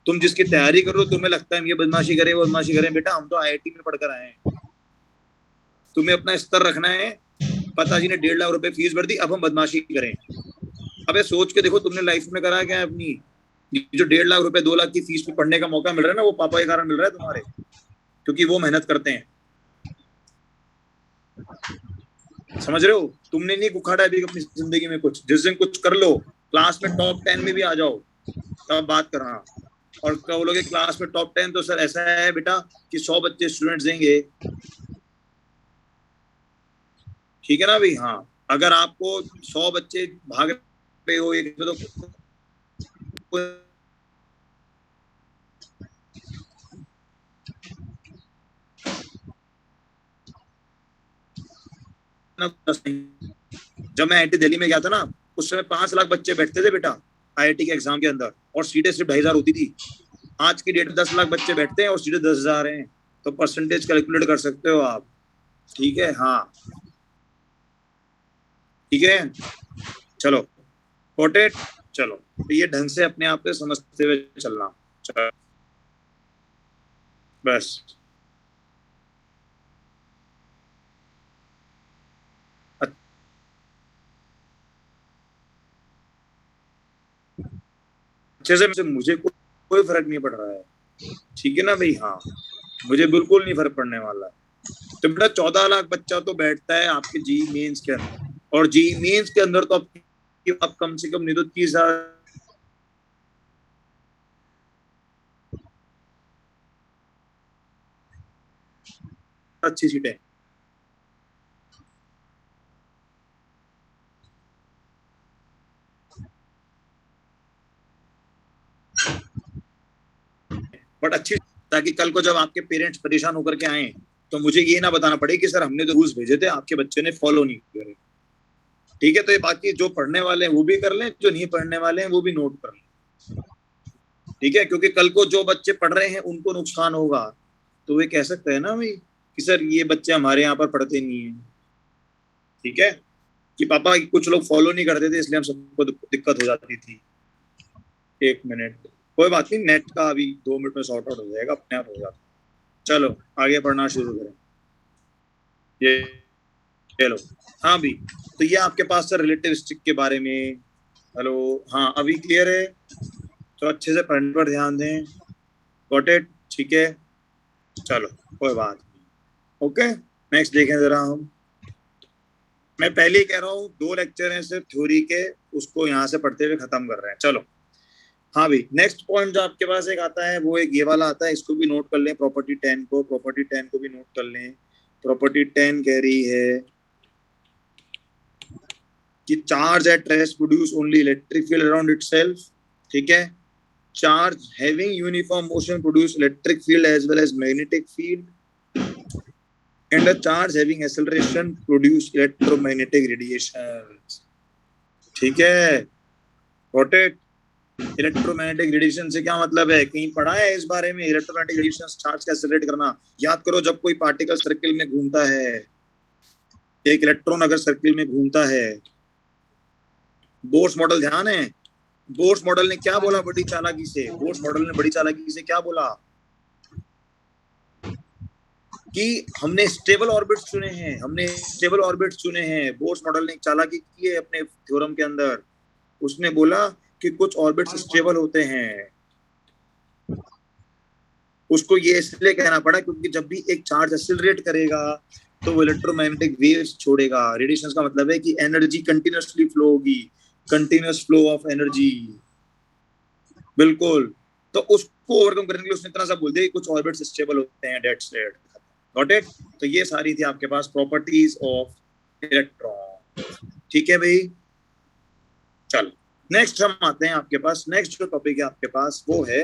S1: तुम जिसकी तैयारी करो, तुम्हें लगता है ये बदमाशी करे वो बदमाशी करे, बेटा हम तो आईआईटी में पढ़कर आए हैं, तुम्हें अपना स्तर रखना है। पिताजी ने 1.5 लाख रुपए फीस भर दी, अब हम बदमाशी करें। अबे सोच के देखो तुमने लाइफ में करा क्या है अपनी, जो 1.5 लाख रुपए 2 लाख की फीस पे पढ़ने का मौका मिल रहा है ना, वो पापा के कारण मिल रहा है तुम्हारे, क्योंकि वो मेहनत करते हैं। समझ रहे हो, तुमने नहीं उखाड़ा अभी अपनी जिंदगी में कुछ, जिस दिन कुछ कर लो, क्लास में टॉप 10 में भी आ जाओ, तब बात करना। और बोलोगे क्लास में टॉप 10, तो सर ऐसा है बेटा कि 100 बच्चे स्टूडेंट्स देंगे, ठीक है ना भाई। हाँ, अगर आपको 100 बच्चे भाग रहे हो एक तो जब मैं आईआईटी दिल्ली में गया था ना, उस समय 5 लाख बच्चे बैठते थे बेटा आईआईटी के एग्जाम के अंदर, और सीटें सिर्फ 2,500 होती थी। आज की डेट में 10 लाख बच्चे बैठते हैं और सीटें 10,000 हैं, तो परसेंटेज कैलकुलेट कर सकते हो आप। ठीक है, हाँ ठीक है, चलो गॉट इट। चलो, तो ये ढंग से अपने आप को समझते हुए चलना। चलो बस, अच्छे से मुझे कोई फर्क नहीं पड़ रहा है, ठीक है ना भाई। हाँ, मुझे बिल्कुल नहीं फर्क पड़ने वाला है। तो बेटा 14 लाख बच्चा तो बैठता है आपके जी मेंस के अंदर, और जी मेंस के अंदर तो आप कम से कम नहीं तो 30,000 अच्छी सीटें। बट अच्छी, ताकि कल को जब आपके पेरेंट्स परेशान होकर के आए तो मुझे ये ना बताना पड़े कि सर हमने तो रूल्स भेजे थे, आपके बच्चे ने फॉलो नहीं करे। ठीक है, तो ये बाकी जो पढ़ने वाले हैं वो भी कर लें, जो नहीं पढ़ने वाले हैं वो भी नोट कर लें। ठीक है, क्योंकि कल को जो बच्चे पढ़ रहे हैं उनको नुकसान होगा, तो वे कह सकते हैं ना भाई कि सर ये बच्चे हमारे यहाँ पर पढ़ते नहीं है। ठीक है, कि पापा कुछ लोग फॉलो नहीं करते थे इसलिए हम सबको दिक्कत हो जाती थी। 1 मिनट, कोई बात नहीं, नेट का अभी 2 मिनट में सॉर्ट आउट हो जाएगा, अपने आप हो जाता। चलो आगे पढ़ना शुरू करें। ये लो, हाँ भी, तो ये आपके पास सर रिलेटिविस्टिक के बारे में। हेलो, हाँ अभी क्लियर है, तो अच्छे से पढ़ने पर ध्यान दें। गॉट इट, ठीक है, चलो कोई बात नहीं। ओके, नेक्स्ट देखें जरा हम। मैं पहले ही कह रहा हूँ 2 लेक्चर हैं सिर्फ थ्योरी के, उसको यहाँ से पढ़ते हुए खत्म कर रहे हैं। चलो हाँ भाई, नेक्स्ट पॉइंट जो आपके पास एक आता है वो एक ये वाला आता है, इसको भी नोट कर लें, प्रॉपर्टी 10 को, प्रॉपर्टी 10 को भी नोट कर लें। प्रॉपर्टी 10 कह रही है कि charge at rest produce only electric field around itself. ठीक है, charge having uniform motion produce electric field as well as magnetic field, and a charge having acceleration produce electromagnetic radiation। ठीक है, गॉट इट। इलेक्ट्रोमैग्नेटिक रेडिएशन से क्या मतलब है, कहीं पढ़ा है इस बारे में? इलेक्ट्रोमैग्नेटिक रेडिएशन चार्ज का एक्सेलरेट करना, याद करो जब कोई पार्टिकल सर्किल में घूमता है, एक इलेक्ट्रॉन अगर सर्किल में घूमता है, बोर्स मॉडल ध्यान है, बोर्स मॉडल ने क्या बोला बड़ी चालाकी से, बोर्स मॉडल ने बड़ी चालाकी से क्या बोला कि हमने स्टेबल ऑर्बिट्स चुने हैं, हमने स्टेबल ऑर्बिट्स चुने हैं। बोर्स मॉडल ने चालाकी की है अपने थ्योरम के अंदर, उसने बोला कि कुछ ऑर्बिट्स स्टेबल होते हैं। उसको ये इसलिए कहना पड़ा क्योंकि जब भी एक चार्ज एक्सिलरेट करेगा तो वो इलेक्ट्रोमैग्नेटिक वेव्स छोड़ेगा। रेडिएशन का मतलब है कि एनर्जी कंटिन्यूअसली फ्लो होगी, कंटिन्यूअस फ्लो ऑफ एनर्जी। बिल्कुल। तो उसको ओवरकम करने के लिए उसने इतना सा बोल दिया कि कुछ ऑर्बिट्स स्टेबल होते हैं, डेड स्टेट। Got it? तो ये सारी थी आपके पास प्रॉपर्टीज ऑफ इलेक्ट्रॉन। ठीक है भाई, चलो नेक्स्ट हम आते हैं आपके पास। नेक्स्ट जो टॉपिक है आपके पास वो है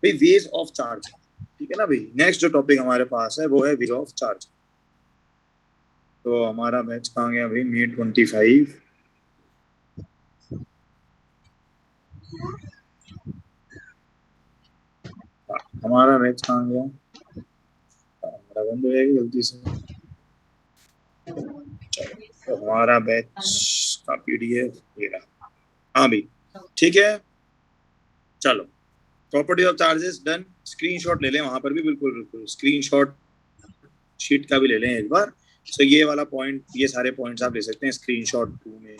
S1: भाई वेज ऑफ चार्ज। ठीक है ना भाई, नेक्स्ट जो टॉपिक हमारे पास है वो है वेज ऑफ चार्ज। तो हमारा बैच कहाँ गया भाई? May 25। हमारा बैच कहाँ गया? हमारा बंद हो जाएगी गलती से। तो हमारा बैच का पीडीएफ ये रहा। हाँ भाई, ठीक है, चलो property of charges done. Screenshot ले लें वहां पर भी, बिल्कुल बिल्कुल स्क्रीनशॉट शीट का भी ले लें एक बार। सो ये वाला पॉइंट, ये सारे पॉइंट्स आप ले सकते हैं स्क्रीनशॉट 2 में।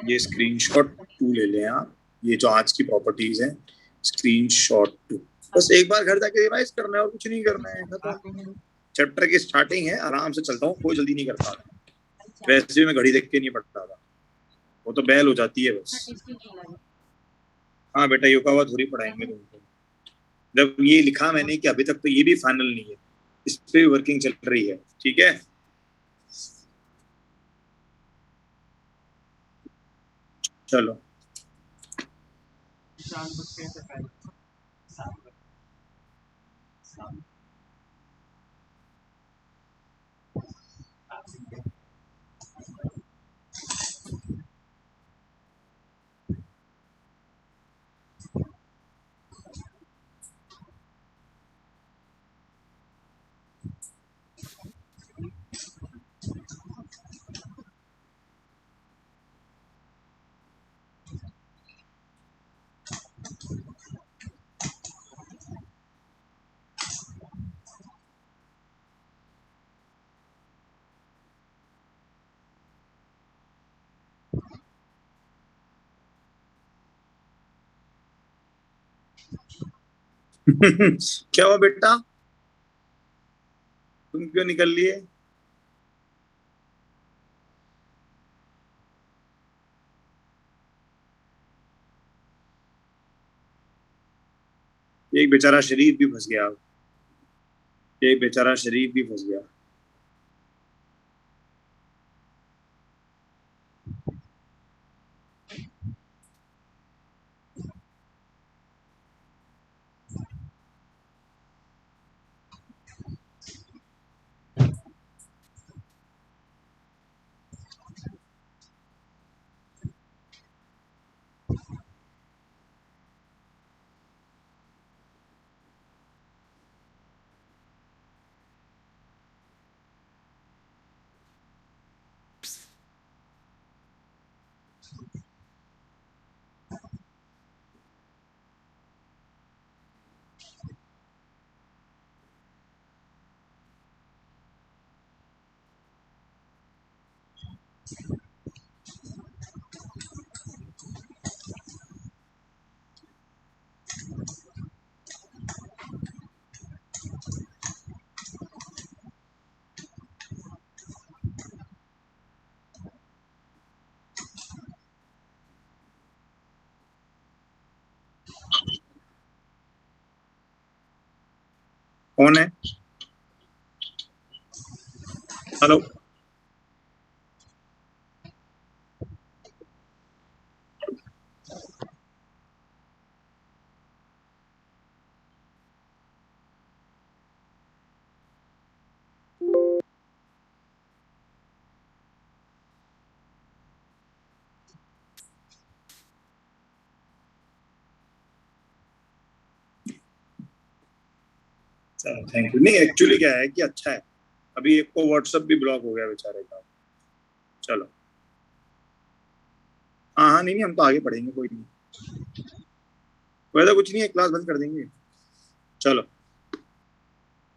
S1: ये स्क्रीनशॉट 2 ले लें आप, ये जो आज की प्रॉपर्टीज हैं, स्क्रीनशॉट 2। बस एक बार घर जाके रिवाइज करना है और कुछ नहीं करना है, खत्म। चैप्टर की स्टार्टिंग है, आराम से चलता हूँ, कोई जल्दी नहीं करता। वैसे भी मैं घड़ी देख के नहीं पढ़ता था, वो तो बैल हो जाती है बस। हाँ बेटा, योगावा थोड़ी पढ़ाएंगे तुमको। जब ये लिखा मैंने कि अभी तक तो ये भी फाइनल नहीं है, इस पे वर्किंग चल रही है। ठीक है, चलो क्या हुआ बेटा, तुम क्यों निकल लिए? एक बेचारा शरीफ भी फंस गया, एक बेचारा शरीफ भी फंस गया। कौन है? हेलो, चलो थैंक यू। नहीं एक्चुअली क्या है कि अच्छा है, अभी एक को व्हाट्सएप भी ब्लॉक हो गया बेचारे का। चलो, हाँ हाँ, नहीं नहीं, हम तो आगे पढ़ेंगे, कोई नहीं, वैसा कुछ नहीं है, क्लास बंद कर देंगे। चलो,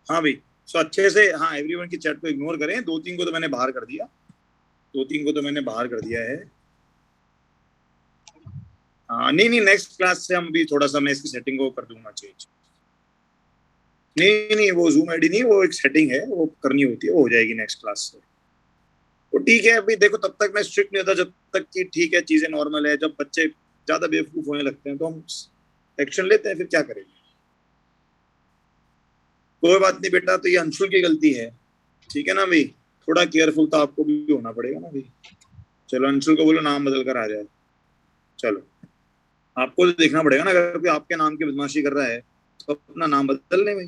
S1: हाँ भाई, सो अच्छे से, हाँ एवरीवन की चैट को इग्नोर करें। दो तीन को तो मैंने बाहर कर दिया, दो तीन को तो मैंने बाहर कर दिया है। हाँ नहीं नहीं, नेक्स्ट क्लास से हम भी थोड़ा सा मैं इसकी सेटिंग को कर दूंगा चेंज। नहीं नहीं, वो जूम आईडी नहीं, वो एक सेटिंग है, वो करनी होती है, वो हो जाएगी नेक्स्ट क्लास से। तो ठीक है, अभी देखो तब तक मैं स्ट्रिक्ट नहीं होता जब तक कि ठीक है चीजें नॉर्मल है। जब बच्चे ज्यादा बेवकूफ होने लगते हैं तो हम एक्शन लेते हैं, फिर क्या करेंगे। कोई बात नहीं बेटा, तो ये अंशुल की गलती है, ठीक है ना भाई। थोड़ा केयरफुल तो आपको भी होना पड़ेगा ना भाई। चलो अंशुल को बोलो नाम बदल कर आ जाए। चलो, आपको तो देखना पड़ेगा ना, अगर कोई आपके नाम की बदमाशी कर रहा है तो अपना नाम बदल ले भाई,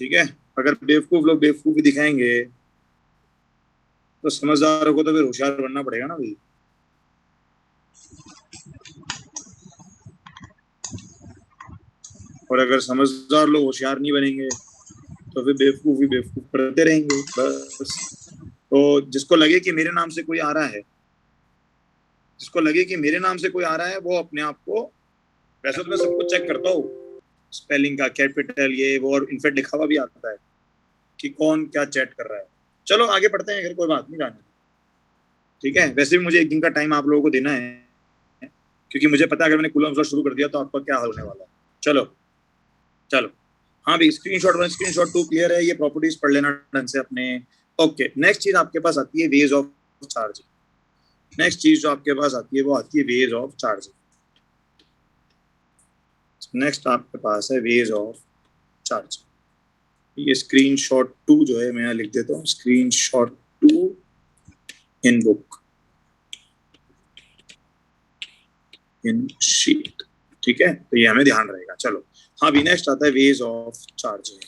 S1: ठीक है। अगर बेवकूफ लोग बेवकूफी दिखाएंगे तो समझदारों को तो फिर होशियार बनना पड़ेगा ना भाई। और अगर समझदार लोग होशियार नहीं बनेंगे तो फिर बेवकूफी बेवकूफ करते रहेंगे बस। तो जिसको लगे कि मेरे नाम से कोई आ रहा है, जिसको लगे कि मेरे नाम से कोई आ रहा है, वो अपने आप को, वैसे तो मैं सब कुछ चेक करता हूँ, स्पेलिंग का, कैपिटल, ये वो, और इनफेक्ट लिखा हुआ भी आता है कि कौन क्या चैट कर रहा है। चलो आगे पढ़ते हैं, अगर कोई बात नहीं जाने, ठीक है। वैसे भी मुझे एक दिन का टाइम आप लोगों को देना है, क्योंकि मुझे पता है अगर मैंने कूलम शुरू कर दिया तो आपका क्या हाल होने वाला है। चलो चलो, हाँ भाई, स्क्रीनशॉट 1 स्क्रीनशॉट 2 क्लियर है, ये प्रॉपर्टीज पढ़ लेना ढंग से अपने। ओके, नेक्स्ट चीज आपके पास आती है वेज ऑफ चार्जिंग। नेक्स्ट चीज जो आपके पास आती है वो आती है वेज ऑफ चार्जिंग। नेक्स्ट आपके पास है वेज ऑफ चार्जिंग। ये स्क्रीनशॉट 2 जो है मैं लिख देता हूँ, screenshot 2 in book, in sheet, ठीक है। तो ये हमें ध्यान रहेगा। चलो हाँ भी, नेक्स्ट आता है वेज ऑफ चार्जिंग।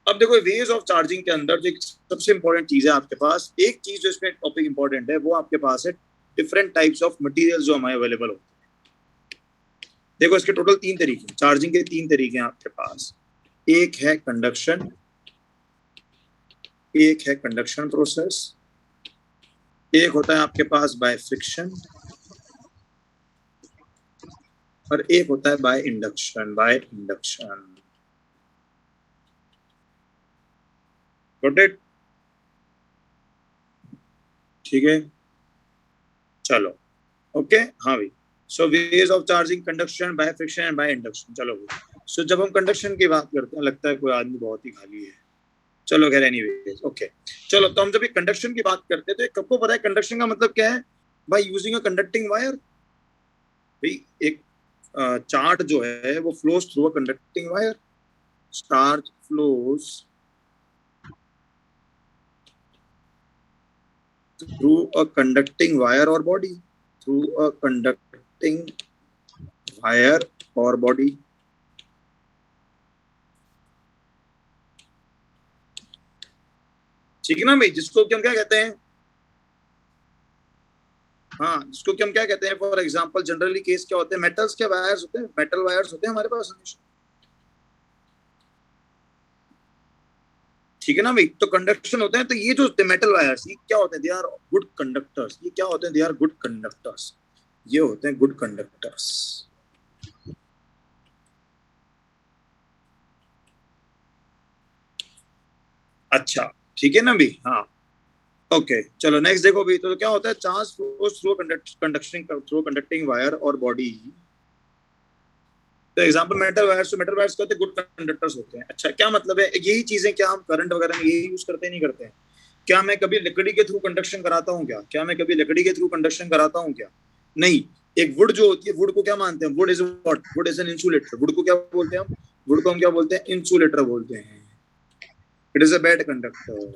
S1: अब देखो वेज ऑफ चार्जिंग के अंदर जो सबसे इंपॉर्टेंट चीज है आपके पास, एक चीज जो इसमें टॉपिक इंपॉर्टेंट है वो आपके पास है डिफरेंट टाइप्स ऑफ मटेरियल्स जो हमारे अवेलेबल होते हैं। देखो इसके टोटल 3 तरीके, चार्जिंग के 3 तरीके हैं आपके पास। एक है कंडक्शन, एक है कंडक्शन प्रोसेस, एक होता है आपके पास बाय फ्रिक्शन, और एक होता है by induction, by induction. Got it? ठीक है, चलो ओके। हाँ भाई, so ways of charging, conduction, by friction and by induction. चलो भाई, सो जब हम कंडक्शन की बात करते हैं लगता है कोई आदमी बहुत ही खाली है। चलो खैर एनीवेज, ओके। चलो तो हम जब कंडक्शन की बात करते हैं तो सबको पता है कंडक्शन का मतलब क्या है, by using a conducting wire. भाई एक चार्ट जो है वो flows through a conducting wire. Charge flows through a conducting wire और body, through a conducting wire और बॉडी। ठीक है ना भाई, जिसको कि हम क्या कहते हैं, हाँ जिसको कि हम क्या कहते हैं, फॉर एग्जांपल जनरली केस क्या होते हैं, मेटल्स के वायर्स होते हैं, मेटल वायर्स होते हैं हमारे पास हमेशा। ठीक है ना भाई, तो कंडक्शन होते हैं, तो ये जो होते हैं मेटल वायर्स, ये क्या होते हैं, दे आर गुड कंडक्टर्स। ये क्या होते हैं, दे आर गुड कंडक्टर्स। ये होते हैं गुड कंडक्टर्स। अच्छा, ठीक है ना भाई, हाँ। ओके चलो नेक्स्ट देखो भाई, तो क्या होता है, charge flows through conducting wire और बॉडी। तो एग्जांपल मेटल वायर्स, तो मेटल वायर्स कहते हैं गुड कंडक्टर्स होते हैं। अच्छा क्या मतलब है, यही चीजें क्या हम करंट वगैरह में यही यूज करते नहीं करते हैं? क्या मैं कभी लकड़ी के थ्रू कंडक्शन कराता हूँ क्या? क्या मैं कभी लकड़ी के थ्रू कंडक्शन कराता हूँ क्या? नहीं। एक वुड जो होती है, वुड को क्या मानते हैं, would is what, would is an insulator. Would को क्या बोलते हैं हम? वुड को हम क्या बोलते हैं, इंसुलेटर बोलते हैं। It is a bad conductor.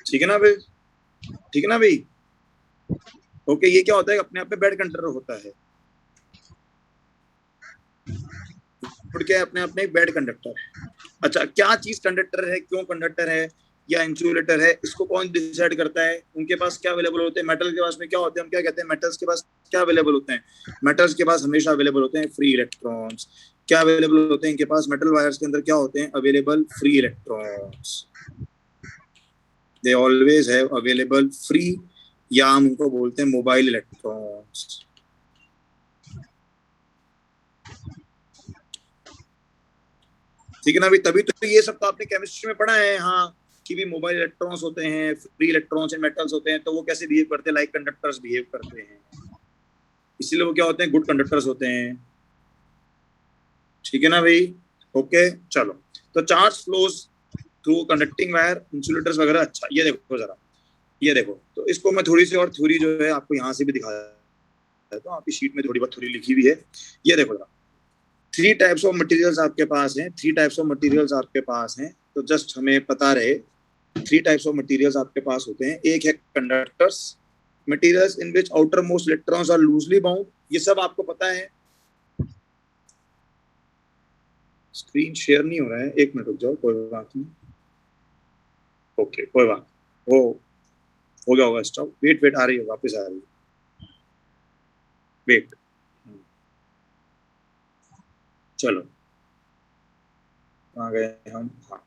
S1: ठीक है ना भाई, ठीक है ना भाई। ओके, ये क्या होता है, अपने आप में बैड कंडक्टर होता है। वुड क्या है, अपने आप में एक बैड कंडक्टर है। अच्छा, क्या चीज कंडक्टर है, क्यों कंडक्टर है या इंसुलेटर है, इसको कौन डिसाइड करता है? उनके पास क्या अवेलेबल होते हैं, मेटल के पास में क्या होते हैं, हम क्या कहते हैं, मेटल्स के पास क्या अवेलेबल होते हैं? मेटल्स के पास हमेशा अवेलेबल होते हैं फ्री इलेक्ट्रॉन्स। क्या अवेलेबल होते हैं इनके पास, मेटल वायर्स के अंदर क्या होते हैं, available free electrons. They always have available free, या हम उनको बोलते हैं मोबाइल इलेक्ट्रॉन्स। ठीक है ना भाई, तभी तो ये सब तो आपने केमिस्ट्री में पढ़ा है, हाँ, कि भी मोबाइल इलेक्ट्रॉन्स होते हैं, फ्री इलेक्ट्रॉन्स एंड मेटल्स होते हैं, तो वो कैसे बिहेव करते हैं, लाइक कंडक्टर्स बिहेव करते हैं। इसीलिए वो क्या होते हैं, गुड कंडक्टर्स होते हैं। ठीक है ना भाई? ओके चलो, तो charge flows through conducting wire, insulators वगैरह। अच्छा ये देखो जरा, ये देखो, तो इसको मैं थोड़ी सी और थ्योरी जो है आपको यहाँ से भी दिखा देता हूँ। तो आपकी शीट में थोड़ी बहुत थ्योरी लिखी हुई है, ये देखो जरा। थ्री टाइप्स ऑफ मटेरियल्स आपके पास हैं, थ्री टाइप्स ऑफ मटेरियल्स आपके पास हैं, तो जस्ट हमें पता रहे थ्री टाइप्स ऑफ मटेरियल्स आपके पास होते हैं। एक है conductors, materials in which outer most electrons are loosely bound, ये सब आपको पता है। स्क्रीन शेयर नहीं हो रहा है, एक मिनट रुक जाओ, कोई बात नहीं। ओके कोई बात, वो हो गया होगा स्टॉप। वेट वेट, आ रही है, वापस आ रही है, वेट। चलो आ गए हम, हाँ।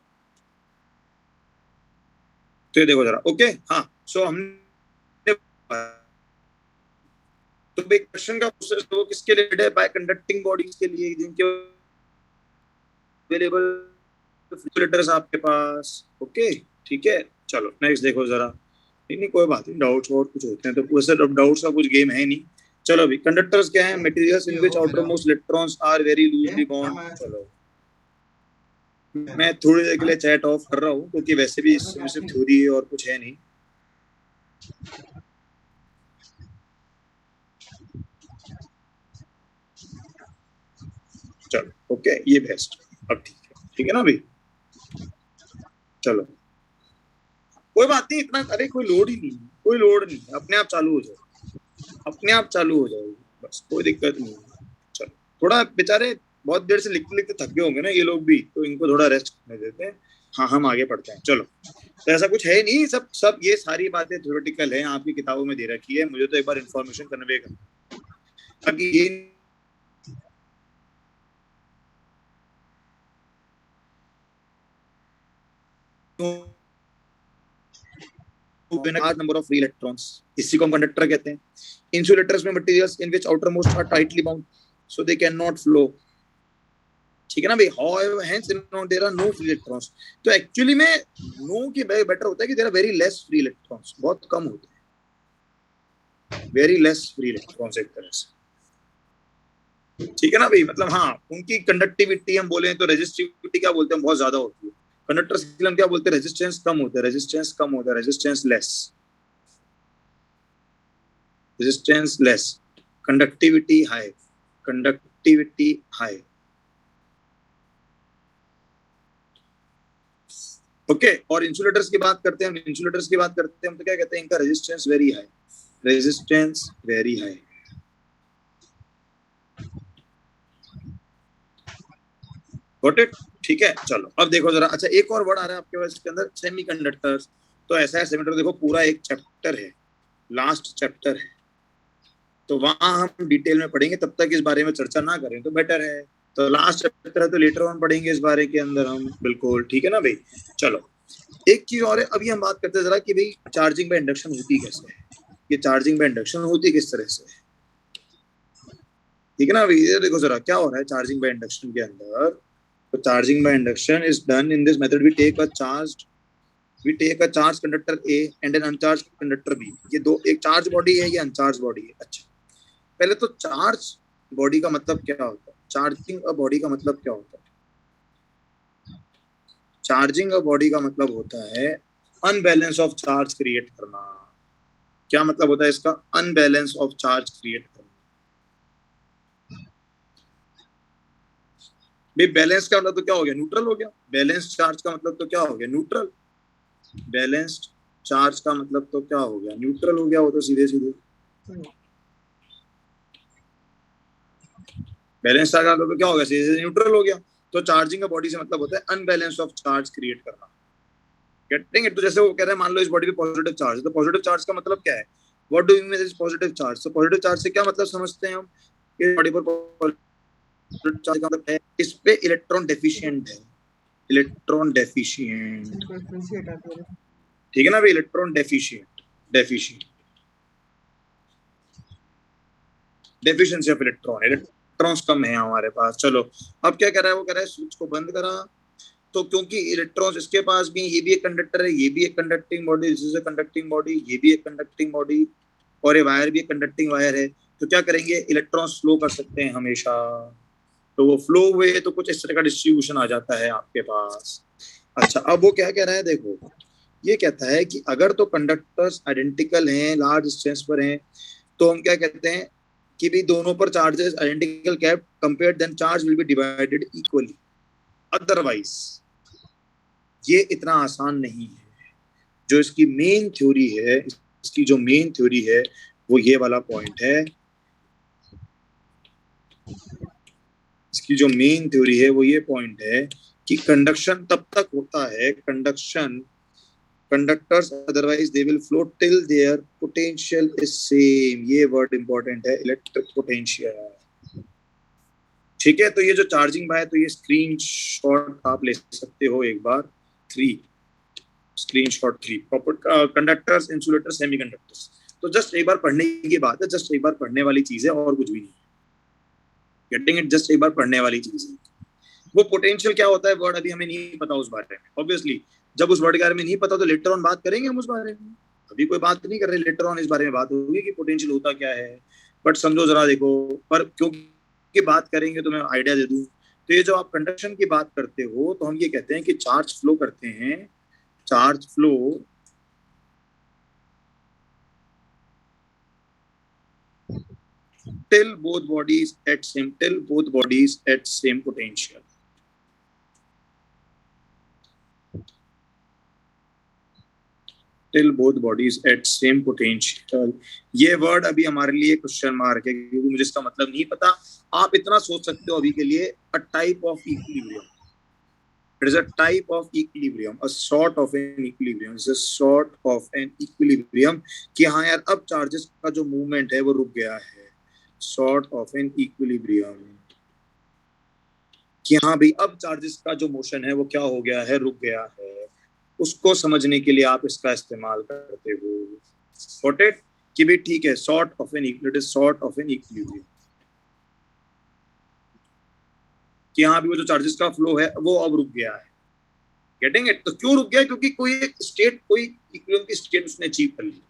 S1: तो ये देखो जरा, ओके हाँ। सो हमने तो क्वेश्चन का प्रोसेस वो किसके लिए है, बाय कंडक्टिंग बॉडीज के लिए, जिनके अवेलेबल फिल्टर्स आपके पास। ओके ठीक है, चलो नेक्स्ट देखो जरा। नहीं नहीं कोई बात नहीं, डाउट्स और कुछ होते हैं तो वैसे डाउट्स का कुछ गेम है नहीं। चलो अभी कंडक्टर्स क्या है, materials in which outer most electrons are very loosely bond. चलो मैं थोड़ी देर के लिए चैट ऑफ कर रहा हूँ, क्योंकि वैसे भी इसमें सिर्फ थ्योरी है और कुछ है नहीं। चलो ओके, ये बेस्ट, अब ठीक है ना भाई? चलो कोई बात नहीं, इतना अरे कोई लोड ही नहीं, कोई लोड नहीं, अपने आप चालू हो जाए, अपने आप चालू हो जाएगी, बस कोई दिक्कत नहीं है। चलो थोड़ा बेचारे बहुत देर से लिखते लिखते थक गए होंगे ना ये लोग भी, तो इनको थोड़ा रेस्ट करने देते हैं। हाँ हम आगे पढ़ते हैं, चलो। तो ऐसा कुछ है नहीं, सब सब ये सारी बातें थ्योरेटिकल है, आपकी किताबों में दे रखी है, मुझे तो एक बार इन्फॉर्मेशन कन्वे करना ताकि ये large number of free electrons, इसी को हम कंडक्टर कहते हैं। इंसुलेटर्स में materials in which outer most are tightly bound so they can not flow. ठीक है ना भाई? however hence there are no free electrons, तो एक्चुअली में नो की बेटर होता है कि there are very less free electrons, बहुत कम होते हैं, very less free electrons एक तरह से। ठीक है ना भाई? मतलब हाँ, उनकी कंडक्टिविटी हम बोले तो रेजिस्टिविटी क्या बोलते हैं, बहुत ज्यादा होती है। कंडक्टर्स के लिए हम क्या बोलते हैं, रेजिस्टेंस कम होता है, रेजिस्टेंस कम होता है, resistance less, resistance less, conductivity high, conductivity high. Okay और इंसुलेटर्स की बात करते हैं, इंसुलेटर्स की बात करते हैं हम तो क्या कहते हैं, इनका resistance very high, resistance very high. Got it? ठीक है चलो अब देखो जरा। अच्छा एक और वर्ड आ रहा है आपके पास इसके अंदर, सेमीकंडक्टर्स। तो ऐसा है, सेमीकंडक्टर देखो पूरा एक चैप्टर है, लास्ट चैप्टर है, तो वहां हम डिटेल में पढ़ेंगे, तब तक इस बारे में चर्चा ना करें तो बेटर है। तो लास्ट चैप्टर है तो लेटर ऑन पढ़ेंगे इस बारे के अंदर हम, बिल्कुल ठीक है ना भाई? चलो एक चीज और है, अभी हम बात करते हैं जरा कि भाई चार्जिंग बाय इंडक्शन होती कैसे है, ये चार्जिंग बाय इंडक्शन होती किस तरह से है। ठीक है ना भाई? ये देखो जरा क्या हो रहा है चार्जिंग बाय इंडक्शन के अंदर। तो charging by induction is done in this method, we take a charge conductor A and an uncharge conductor B. ये दो, एक चार्ज बॉडी है, ये अनचार्ज बॉडी है। अच्छा पहले तो चार्ज बॉडी का मतलब क्या होता है, चार्जिंग अ बॉडी का मतलब क्या होता है? चार्जिंग अ बॉडी का मतलब होता है अनबैलेंस ऑफ चार्ज क्रिएट करना। क्या मतलब होता है इसका, अनबैलेंस ऑफ चार्ज क्रिएट करना। भाई बैलेंस का मतलब तो क्या हो गया, न्यूट्रल हो गया। बैलेंस चार्ज का मतलब तो क्या हो गया, न्यूट्रल। बैलेंस्ड चार्ज का मतलब तो क्या हो गया, न्यूट्रल हो गया वो तो सीधे सीधे। बैलेंस चार्ज का मतलब तो क्या हो गया, सीधे सीधे न्यूट्रल हो गया। तो चार्जिंग का बॉडी से मतलब होता है अनबैलेंस ऑफ चार्ज क्रिएट करना। Getting it? तो जैसे वो कह रहे हैं, मान लो इस बॉडी पे पॉजिटिव चार्ज है, तो पॉजिटिव चार्ज का मतलब क्या है, what do you mean is positive charge? तो पॉजिटिव चार्ज से क्या मतलब समझते हैं हम, इस बॉडी पर पॉजिटिव चार्ज का मतलब है इस पे इलेक्ट्रॉन डेफिशिएंट है, इलेक्ट्रॉन डेफिशिएंट। ठीक है ना भाई? Electron deficient, deficient, deficiency of electron, electrons कम है हमारे पास। चलो अब क्या कर रहा है, वो कह रहा है स्विच को बंद करा, तो क्योंकि इलेक्ट्रॉन्स इसके पास भी, ये भी एक कंडक्टर है, ये भी एक conducting body, this is a conducting body, ये भी एक कंडक्टिंग बॉडी, और ये वायर भी एक कंडक्टिंग वायर है। तो क्या करेंगे, इलेक्ट्रॉन्स फ्लो कर सकते हैं हमेशा, तो वो फ्लो हुए तो कुछ इस तरह का डिस्ट्रीब्यूशन आ जाता है आपके पास। अच्छा, अब वो क्या कह रहा है, देखो ये कहता है कि अगर तो कंडक्टर्स आइडेंटिकल हैं, लार्ज डिस्टेंस पर हैं, तो हम क्या कहते हैं कि भी दोनों पर charges identical cap compare, then charge will be divided equally. Otherwise ये इतना आसान नहीं है। जो इसकी मेन थ्योरी है, इसकी जो मेन थ्योरी है वो ये वाला पॉइंट है। इसकी जो मेन थ्योरी है वो ये पॉइंट है कि कंडक्शन तब तक होता है, conduction conductors otherwise they will flow till their potential is same. ये वर्ड इंपॉर्टेंट है, इलेक्ट्रिक पोटेंशियल। ठीक है, तो ये जो चार्जिंग बाय, तो ये स्क्रीन शॉट आप ले सकते हो एक बार, 3 screenshot 3 proper conductors insulator semiconductors. तो जस्ट एक बार पढ़ने की बात है, जस्ट एक बार पढ़ने वाली चीज है और कुछ भी नहीं। गेटिंग इट, जस्ट एक बार पढ़ने वाली चीज है। वो पोटेंशियल क्या होता है वर्ड अभी हमें नहीं पता उस बारे में, ऑब्वियसली जब उस वर्ड के बारे में नहीं पता तो लेटर ऑन बात करेंगे हम उस बारे में। अभी कोई बात नहीं कर रहे, लेटर ऑन इस बारे में बात होगी कि पोटेंशियल होता क्या है। बट समझो जरा, देखो, पर क्योंकि बात करेंगे तो मैं आइडिया दे दूं। तो ये जो आप कंडक्शन की बात करते हो, तो हम ये कहते हैं कि चार्ज फ्लो करते हैं, charge flow till both bodies at same potential. Till both bodies at same potential. ये वर्ड अभी हमारे लिए क्वेश्चन मार्क है, क्योंकि मुझे इसका मतलब नहीं पता। आप इतना सोच सकते हो अभी के लिए, a type of equilibrium, it is a type of equilibrium, a sort of an equilibrium, is a sort of an equilibrium. कि हाँ यार, अब चार्जेस का जो मूवमेंट है वो रुक गया है, सॉर्ट ऑफ एन इक्विलिब्रियम। कि हाँ भाई, अब चार्जेस का जो मोशन है वो क्या हो गया है, रुक गया है। उसको समझने के लिए आप इसका इस्तेमाल करते हो, गॉट इट, कि भाई ठीक है, sort of an equilibrium, sort of an equilibrium. कि हाँ भी वो जो चार्जेस का फ्लो है वो अब रुक गया है। गेटिंग इट, तो क्यों रुक गया, क्योंकि कोई एक स्टेट, कोई इक्विलिब्रियम की स्टेट उसने अचीव कर ली,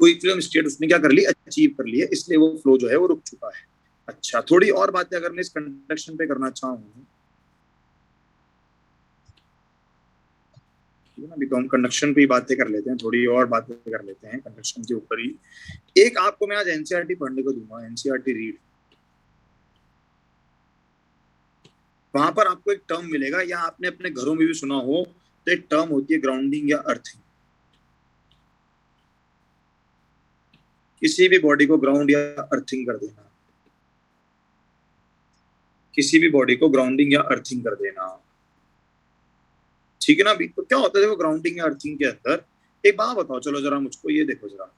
S1: कोई इक्विलिब्रियम स्टेट उसने क्या कर ली, अचीव कर ली है, इसलिए वो फ्लो जो है वो रुक चुका है। अच्छा, थोड़ी और बातें अगर मैं इस कंडक्शन पे करना चाहूँ, अभी तो हम कंडक्शन पे ही बातें कर लेते हैं, थोड़ी और बातें कर लेते हैं कंडक्शन के ऊपर ही। एक आपको मैं आज एनसीईआरटी पढ़ने को दूंगा, एनसीईआरटी रीड। वहां पर आपको एक टर्म मिलेगा, या आपने अपने घरों में भी सुना हो, तो एक टर्म होती है ग्राउंडिंग या अर्थिंग। किसी भी बॉडी को ग्राउंड या अर्थिंग कर देना, किसी भी बॉडी को ग्राउंडिंग या अर्थिंग कर देना। ठीक है ना। अभी तो क्या होता है, देखो ग्राउंडिंग या अर्थिंग के अंदर, एक बात बताओ, चलो जरा मुझको ये देखो जरा,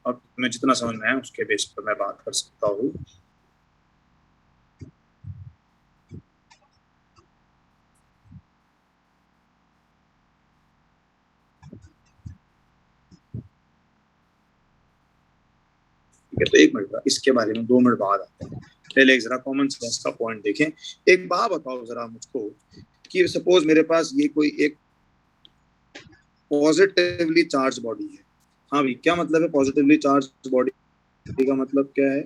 S1: अब मैं जितना समझ में आया उसके बेस पर मैं बात कर सकता हूँ। ठीक है, तो एक मिनट, इसके बारे में 2 मिनट बाद आते हैं। पहले एक जरा कॉमन सेंस का पॉइंट देखें। एक बात बताओ जरा मुझको, कि सपोज मेरे पास ये कोई एक पॉजिटिवली चार्ज बॉडी है। हाँ भाई, क्या मतलब है पॉजिटिवली चार्ज बॉडी का मतलब क्या है?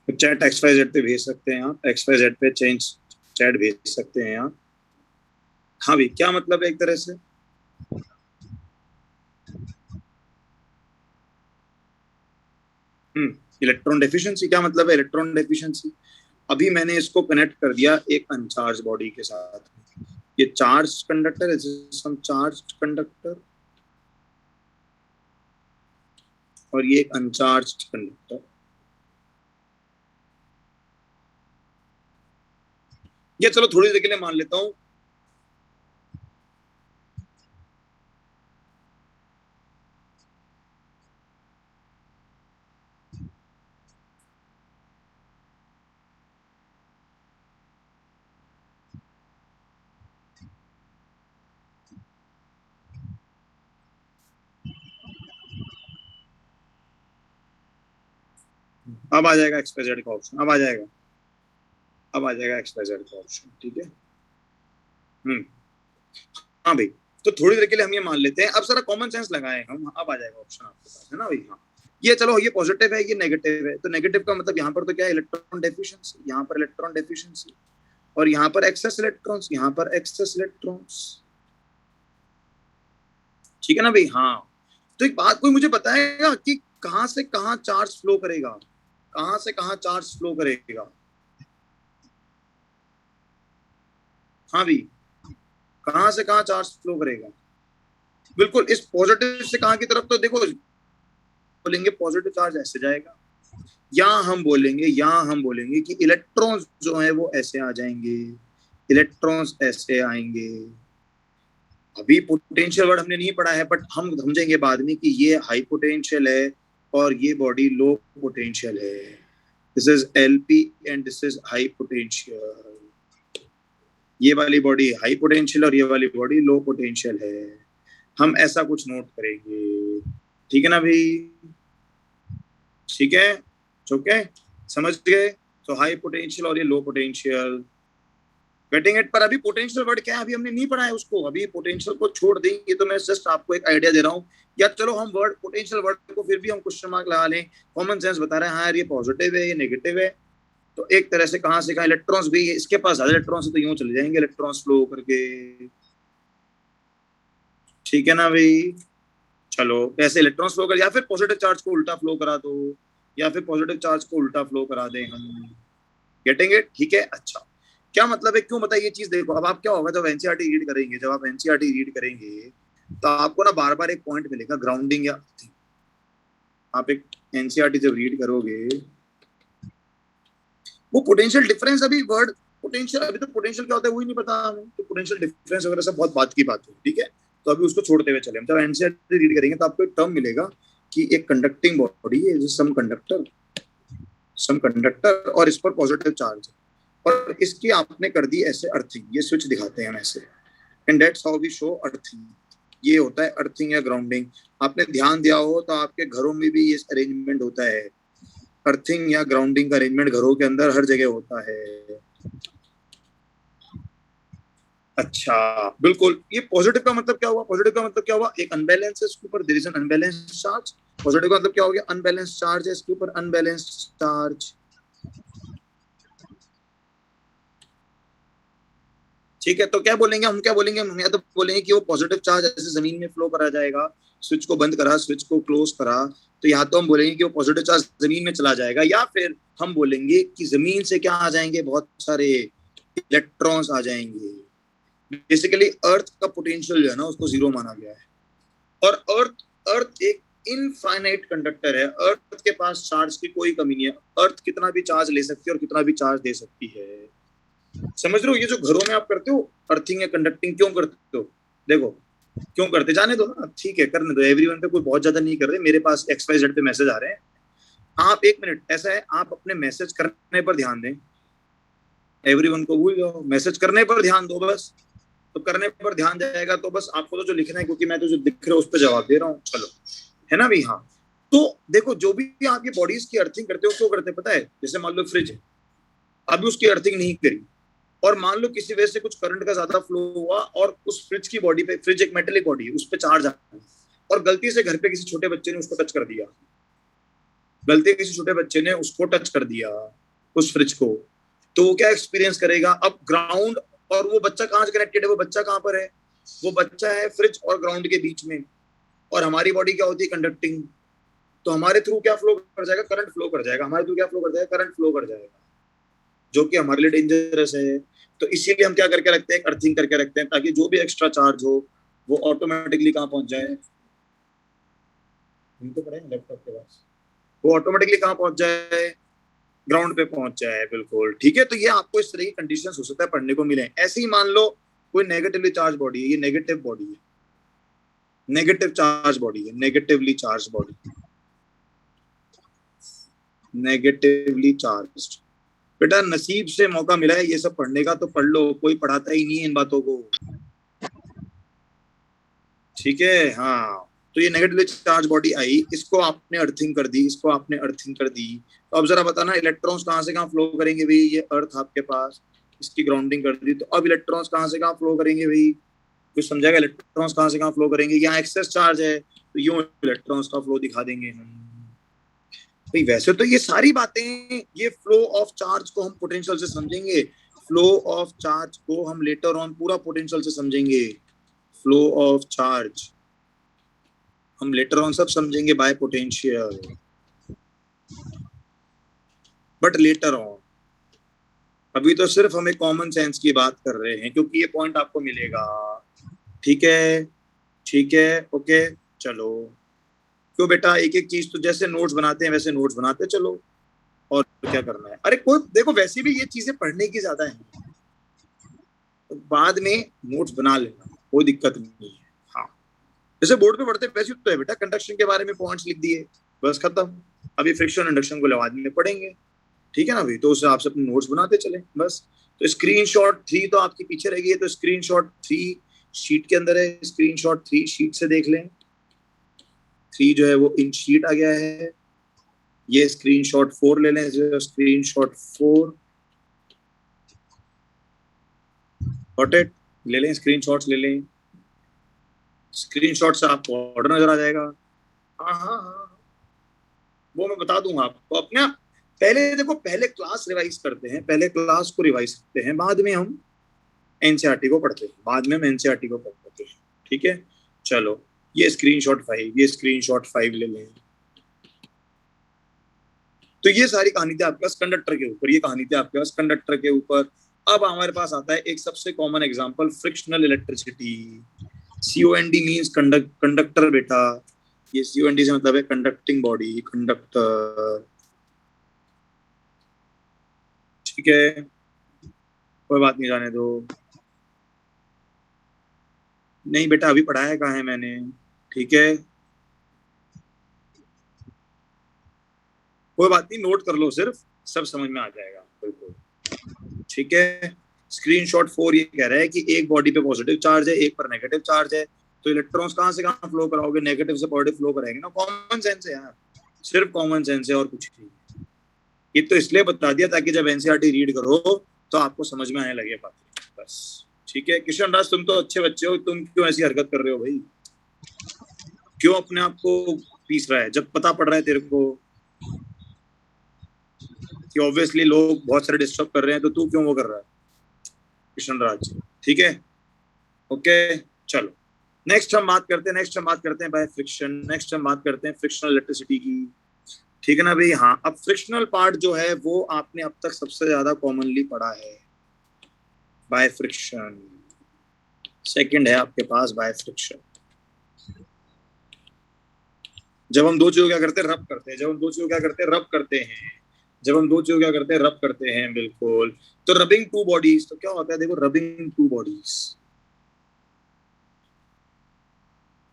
S1: चैट एक्स वाई जेड पे भेज सकते हैं आप, एक्स वाई जेड पे चेंज चैट भेज सकते हैं आप। हाँ भाई, क्या मतलब है एक तरह से? इलेक्ट्रॉन डेफिशिएंसी, क्या मतलब है इलेक्ट्रॉन डेफिशिएंसी? अभी मैंने इसको कनेक्ट कर दिया एक अनचार्ज बॉडी के साथ। ये चार्ज कंडक्टर है, सम चार्ज कंडक्टर, और ये एक अनचार्ज कंडक्टर। ये चलो थोड़ी देर के लिए मान लेता हूँ। अब आ जाएगा XYZ का ऑप्शन, अब आ जाएगा, अब आ जाएगा XYZ का ऑप्शन, ठीक है। हाँ भाई, तो थोड़ी देर के लिए हम ये मान लेते हैं, अब सारा कॉमन सेंस लगाए हम, अब आ जाएगा ऑप्शन आपके पास, है ना भाई। हाँ, ये चलो, ये पॉजिटिव है, ये नेगेटिव है, तो नेगेटिव का मतलब यहाँ पर तो क्या है, इलेक्ट्रॉन डेफिशिएंसी, यहाँ पर इलेक्ट्रॉन डेफिशिएंसी, और यहाँ पर एक्सेस इलेक्ट्रॉन्स, यहाँ पर एक्सेस इलेक्ट्रॉन्स, ठीक है ना भाई। हाँ, तो एक बात कोई मुझे बताएगा कि कहां से कहां चार्ज फ्लो करेगा, कहां से कहां चार्ज फ्लो करेगा। हाँ भाई, कहां से कहां चार्ज फ्लो करेगा, बिल्कुल इस पॉजिटिव से कहां की तरफ, तो देखो बोलेंगे पॉजिटिव चार्ज ऐसे जाएगा, या हम बोलेंगे कि इलेक्ट्रॉन्स जो है वो ऐसे आ जाएंगे, इलेक्ट्रॉन्स ऐसे आएंगे। अभी पोटेंशियल वर्ड हमने नहीं पढ़ा है, बट हम समझेंगे बाद में कि ये हाई पोटेंशियल है और ये बॉडी लो पोटेंशियल है। This is LP and this is high potential. ये वाली बॉडी हाई पोटेंशियल और ये वाली बॉडी लो पोटेंशियल है। हम ऐसा कुछ नोट करेंगे, ठीक है ना भाई, ठीक है, ओके, समझ गए। तो हाई पोटेंशियल और ये लो पोटेंशियल, गेटिंग इट। पर अभी पोटेंशियल वर्ड क्या है, अभी हमने नहीं पढ़ा है उसको, अभी पोटेंशियल को छोड़ देंगे, तो मैं जस्ट आपको एक आइडिया दे रहा हूँ। या चलो हम वर्ड पोटेंशियल वर्ड को फिर भी हम क्वेश्चन मार्क लगा लें, कॉमन सेंस बता रहे हैं, हाँ यार ये पॉजिटिव है, ये नेगेटिव है, तो एक तरह से कहां से कहां इलेक्ट्रॉन्स भी, इसके पास ज्यादा इलेक्ट्रॉन्स है तो यूं चले जाएंगे इलेक्ट्रॉन्स फ्लो करके, ठीक है ना भाई। चलो, कैसे इलेक्ट्रॉन्स फ्लो कर, या फिर पॉजिटिव चार्ज को उल्टा फ्लो करा दो, या फिर पॉजिटिव चार्ज को उल्टा फ्लो करा दें हम, गेटिंग इट, ठीक है। अच्छा, क्या मतलब है, क्यों बताइए ये चीज। देखो अब आप क्या होगा, जब एनसीईआरटी रीड करेंगे, जब आप एनसीईआरटी रीड करेंगे तो आपको ना बार बार एक पॉइंट मिलेगा, ग्राउंडिंग या अर्थिंग। आप एक एनसीईआरटी जब रीड करोगे, वो पोटेंशियल डिफरेंस, अभी वर्ड पोटेंशियल, अभी तो पोटेंशियल क्या होता है वही नहीं पता हमें, तो पोटेंशियल डिफरेंस वगैरह सब बहुत बात की बात है, ठीक है। तो अभी उसको छोड़ते हुए चले, हम जब एनसीईआरटी रीड करेंगे तो आपको एक टर्म मिलेगा कि एक कंडक्टिंग बॉडी है, सम कंडक्टर और इस पर पॉजिटिव चार्ज है, और इसकी आपने कर दी ऐसे अर्थिंग, ये स्विच दिखाते हैं हम ऐसे, and that's how we show earthing. ये होता है अर्थिंग या ग्राउंडिंग। आपने ध्यान दिया हो तो आपके घरों में भी ये अरेंजमेंट होता है, अर्थिंग या ग्राउंडिंग का अरेंजमेंट घरों के अंदर हर जगह होता है। अच्छा, बिल्कुल, ये पॉजिटिव का मतलब क्या हुआ, पॉजिटिव का मतलब क्या हुआ, एक अनबैलेंस है इसके ऊपर, there is an unbalanced charge. Positive का मतलब क्या हो गया, अनबैलेंस्ड चार्ज है इसके ऊपर, अनबैलेंस्ड चार्ज, ठीक है। तो क्या बोलेंगे हम, क्या बोलेंगे हम, या तो बोलेंगे कि वो पॉजिटिव चार्ज ऐसे जमीन में फ्लो करा जाएगा, स्विच को बंद करा, स्विच को क्लोज करा, तो यहाँ तो हम बोलेंगे कि वो पॉजिटिव चार्ज जमीन में चला जाएगा, या फिर हम बोलेंगे कि जमीन से क्या आ जाएंगे, बहुत सारे इलेक्ट्रॉन्स आ जाएंगे। बेसिकली अर्थ का पोटेंशियल जो है ना उसको जीरो माना गया है, और अर्थ अर्थ एक इनफाइनाइट कंडक्टर है, अर्थ के पास चार्ज की कोई कमी नहीं है, अर्थ कितना भी चार्ज ले सकती है और कितना भी चार्ज दे सकती है। समझ रहे हो, ये जो घरों में आप करते हो अर्थिंग या कंडक्टिंग, क्यों करते हो, देखो क्यों करते, जाने दो ना, ठीक है, करने दो, एवरीवन पे कोई बहुत ज्यादा नहीं कर रहे, मेरे पास XYZ पे मैसेज आ रहे हैं। आप एक मिनट, ऐसा है, आप अपने मैसेज करने पर ध्यान दें, एवरीवन को भूल जाओ, मैसेज करने पर ध्यान दो बस, तो करने पर ध्यान जाएगा तो बस आपको तो जो लिखना है, क्योंकि मैं तो जो दिख रहा है उस पर जवाब दे रहा हूँ, चलो, है ना भाई। हाँ, तो देखो जो भी आप ये बॉडीज की अर्थिंग करते हो, क्यों करते हैं पता है, जैसे मान लो फ्रिज है, अभी उसकी अर्थिंग नहीं करी, और मान लो किसी वजह से कुछ करंट का ज्यादा फ्लो हुआ और उस फ्रिज की बॉडी पे, फ्रिज एक मेटेलिक बॉडी है, उस पर चार्ज आ गया, और गलती से घर पे किसी छोटे बच्चे ने उसको टच कर दिया, गलती किसी छोटे बच्चे ने उसको टच कर दिया उस फ्रिज को, तो वो क्या एक्सपीरियंस करेगा, अब ग्राउंड और वो बच्चा कहाँ से कनेक्टेड है, वो बच्चा कहाँ पर है, वो बच्चा है फ्रिज और ग्राउंड के बीच में, और हमारी बॉडी क्या होती है, कंडक्टिंग, तो हमारे थ्रू क्या फ्लो कर जाएगा, करंट फ्लो कर जाएगा, हमारे थ्रू क्या फ्लो कर जाएगा, करंट फ्लो कर जाएगा, जो कि हमारे लिए डेंजरस है। तो इसीलिए हम क्या करके रखते हैं, अर्थिंग करके रखते हैं, ताकि जो भी एक्स्ट्रा चार्ज हो वो ऑटोमेटिकली कहाँ पहुंच जाए, इनको पढ़ेंगे लैपटॉप के पास, वो ऑटोमेटिकली कहाँ पहुंच जाए, ग्राउंड पे पहुंच जाए, बिल्कुल ठीक है। तो ये आपको इस तरह की कंडीशंस हो सकता है पढ़ने को मिले। ऐसे ही मान लो कोई नेगेटिवली चार्ज बॉडी है, ये नेगेटिव बॉडी है, नेगेटिव चार्ज बॉडी है, negatively charge body, negatively charge, बेटा नसीब से मौका मिला है ये सब पढ़ने का तो पढ़ लो, कोई पढ़ाता ही नहीं है इन बातों को, ठीक है। हाँ, तो ये नेगेटिवली चार्ज बॉडी आई, इसको आपने अर्थिंग कर दी, इसको आपने अर्थिंग कर दी, तो अब जरा बताना इलेक्ट्रॉन्स कहाँ से कहाँ फ्लो करेंगे भाई? ये अर्थ आपके पास, इसकी ग्राउंडिंग कर दी, तो अब इलेक्ट्रॉन्स कहाँ से कहाँ फ्लो करेंगे भाई? कुछ समझाएगा? इलेक्ट्रॉन्स कहाँ से कहाँ फ्लो करेंगे? यहाँ एक्सेस चार्ज है तो यूं इलेक्ट्रॉन्स का फ्लो दिखा देंगे हम भाई। वैसे तो ये सारी बातें, ये फ्लो ऑफ चार्ज को हम पोटेंशियल से समझेंगे, फ्लो ऑफ चार्ज को हम लेटर ऑन पूरा पोटेंशियल से समझेंगे। फ्लो ऑफ चार्ज हम लेटर ऑन सब समझेंगे bye potential, but later on. अभी तो सिर्फ हमें कॉमन सेंस की बात कर रहे हैं, क्योंकि ये पॉइंट आपको मिलेगा। ठीक है, ठीक है, ओके चलो। क्यों बेटा, एक एक चीज तो जैसे नोट्स बनाते हैं वैसे नोट्स बनाते चलो, और क्या करना है? अरे कोई देखो, वैसे भी ये चीजें पढ़ने की ज्यादा है, तो बाद में नोट्स बना लेना, कोई दिक्कत नहीं है। हाँ, जैसे बोर्ड पे पढ़ते वैसे तो है बेटा, कंडक्शन के बारे में पॉइंट्स लिख दिए, बस खत्म। अभी फ्रिक्शन इंडक्शन को बाद में पढ़ेंगे, ठीक है ना भाई? तो उस हिसाब से अपने नोट्स बनाते चले बस। तो स्क्रीनशॉट 3 तो आपके पीछे रह गई, तो स्क्रीनशॉट 3 शीट के अंदर है, स्क्रीनशॉट 3 शीट से देख लें। 3 जो है वो इन शीट आ गया है। ये स्क्रीनशॉट 4 ले लें, स्क्रीनशॉट 4 गॉट इट, ले लें स्क्रीनशॉट्स, ले लें स्क्रीनशॉट से आपको ऑर्डर नजर आ जाएगा। हाँ हाँ हाँ, वो मैं बता दूंगा आपको अपना। पहले देखो, पहले क्लास रिवाइज करते हैं, पहले क्लास को रिवाइज करते हैं, बाद में हम एनसीईआरटी को पढ़ते हैं, बाद में हम एनसीईआरटी को पढ़ते हैं। ठीक है, चलो ये स्क्रीनशॉट 5, ये स्क्रीनशॉट 5 ले लें। तो ये सारी कहानी थी आपके पास कंडक्टर के ऊपर, ये कहानी थी आपके पास कंडक्टर के ऊपर। अब हमारे पास आता है एक सबसे common example, frictional electricity. COND means conductor बेटा, ये सीओएनडी से मतलब है कंडक्टिंग बॉडी, कंडक्टर। ठीक है, कोई बात नहीं, जाने दो। नहीं बेटा, अभी पढ़ाया कहाँ है मैंने? ठीक है, कोई बात नहीं, नोट कर लो सिर्फ, सब समझ में आ जाएगा बिल्कुल। ठीक है, स्क्रीनशॉट 4 ये कह रहा है कि एक बॉडी पे पॉजिटिव चार्ज है, एक पर नेगेटिव चार्ज है, तो इलेक्ट्रॉन्स कहाँ से कहाँ फ्लो कराओगे? नेगेटिव से पॉजिटिव फ्लो कराएंगे ना। कॉमन सेंस है यार, सिर्फ कॉमन सेंस है और कुछ नहीं। ये तो इसलिए बता दिया ताकि जब एनसीईआरटी रीड करो तो आपको समझ में आने लगे बातें, बस। ठीक है किशन राज, तुम तो अच्छे बच्चे हो, तुम क्यों ऐसी हरकत कर रहे हो भाई? क्यों अपने आप को पीस रहा है जब पता पड़ रहा है तेरे को कि ऑब्वियसली लोग बहुत सारे डिस्टर्ब कर रहे हैं, तो तू क्यों वो कर रहा है किशन राज? ठीक है, ओके चलो। नेक्स्ट हम बात करते हैं बाय फ्रिक्शन, नेक्स्ट हम बात करते हैं फ्रिक्शनल इलेक्ट्रिसिटी की। ठीक है ना भाई? हाँ, अब फ्रिक्शनल पार्ट जो है वो आपने अब तक सबसे ज्यादा कॉमनली पढ़ा है, बाय फ्रिक्शन। सेकंड है आपके पास बाय फ्रिक्शन। जब हम दो चीजों क्या करते हैं, रब करते हैं। जब हम दो चीजों क्या करते हैं, रब करते हैं। जब हम दो चीजों क्या करते हैं, रब करते हैं, बिल्कुल। तो रबिंग टू बॉडीज, तो क्या होता है देखो, rubbing two bodies,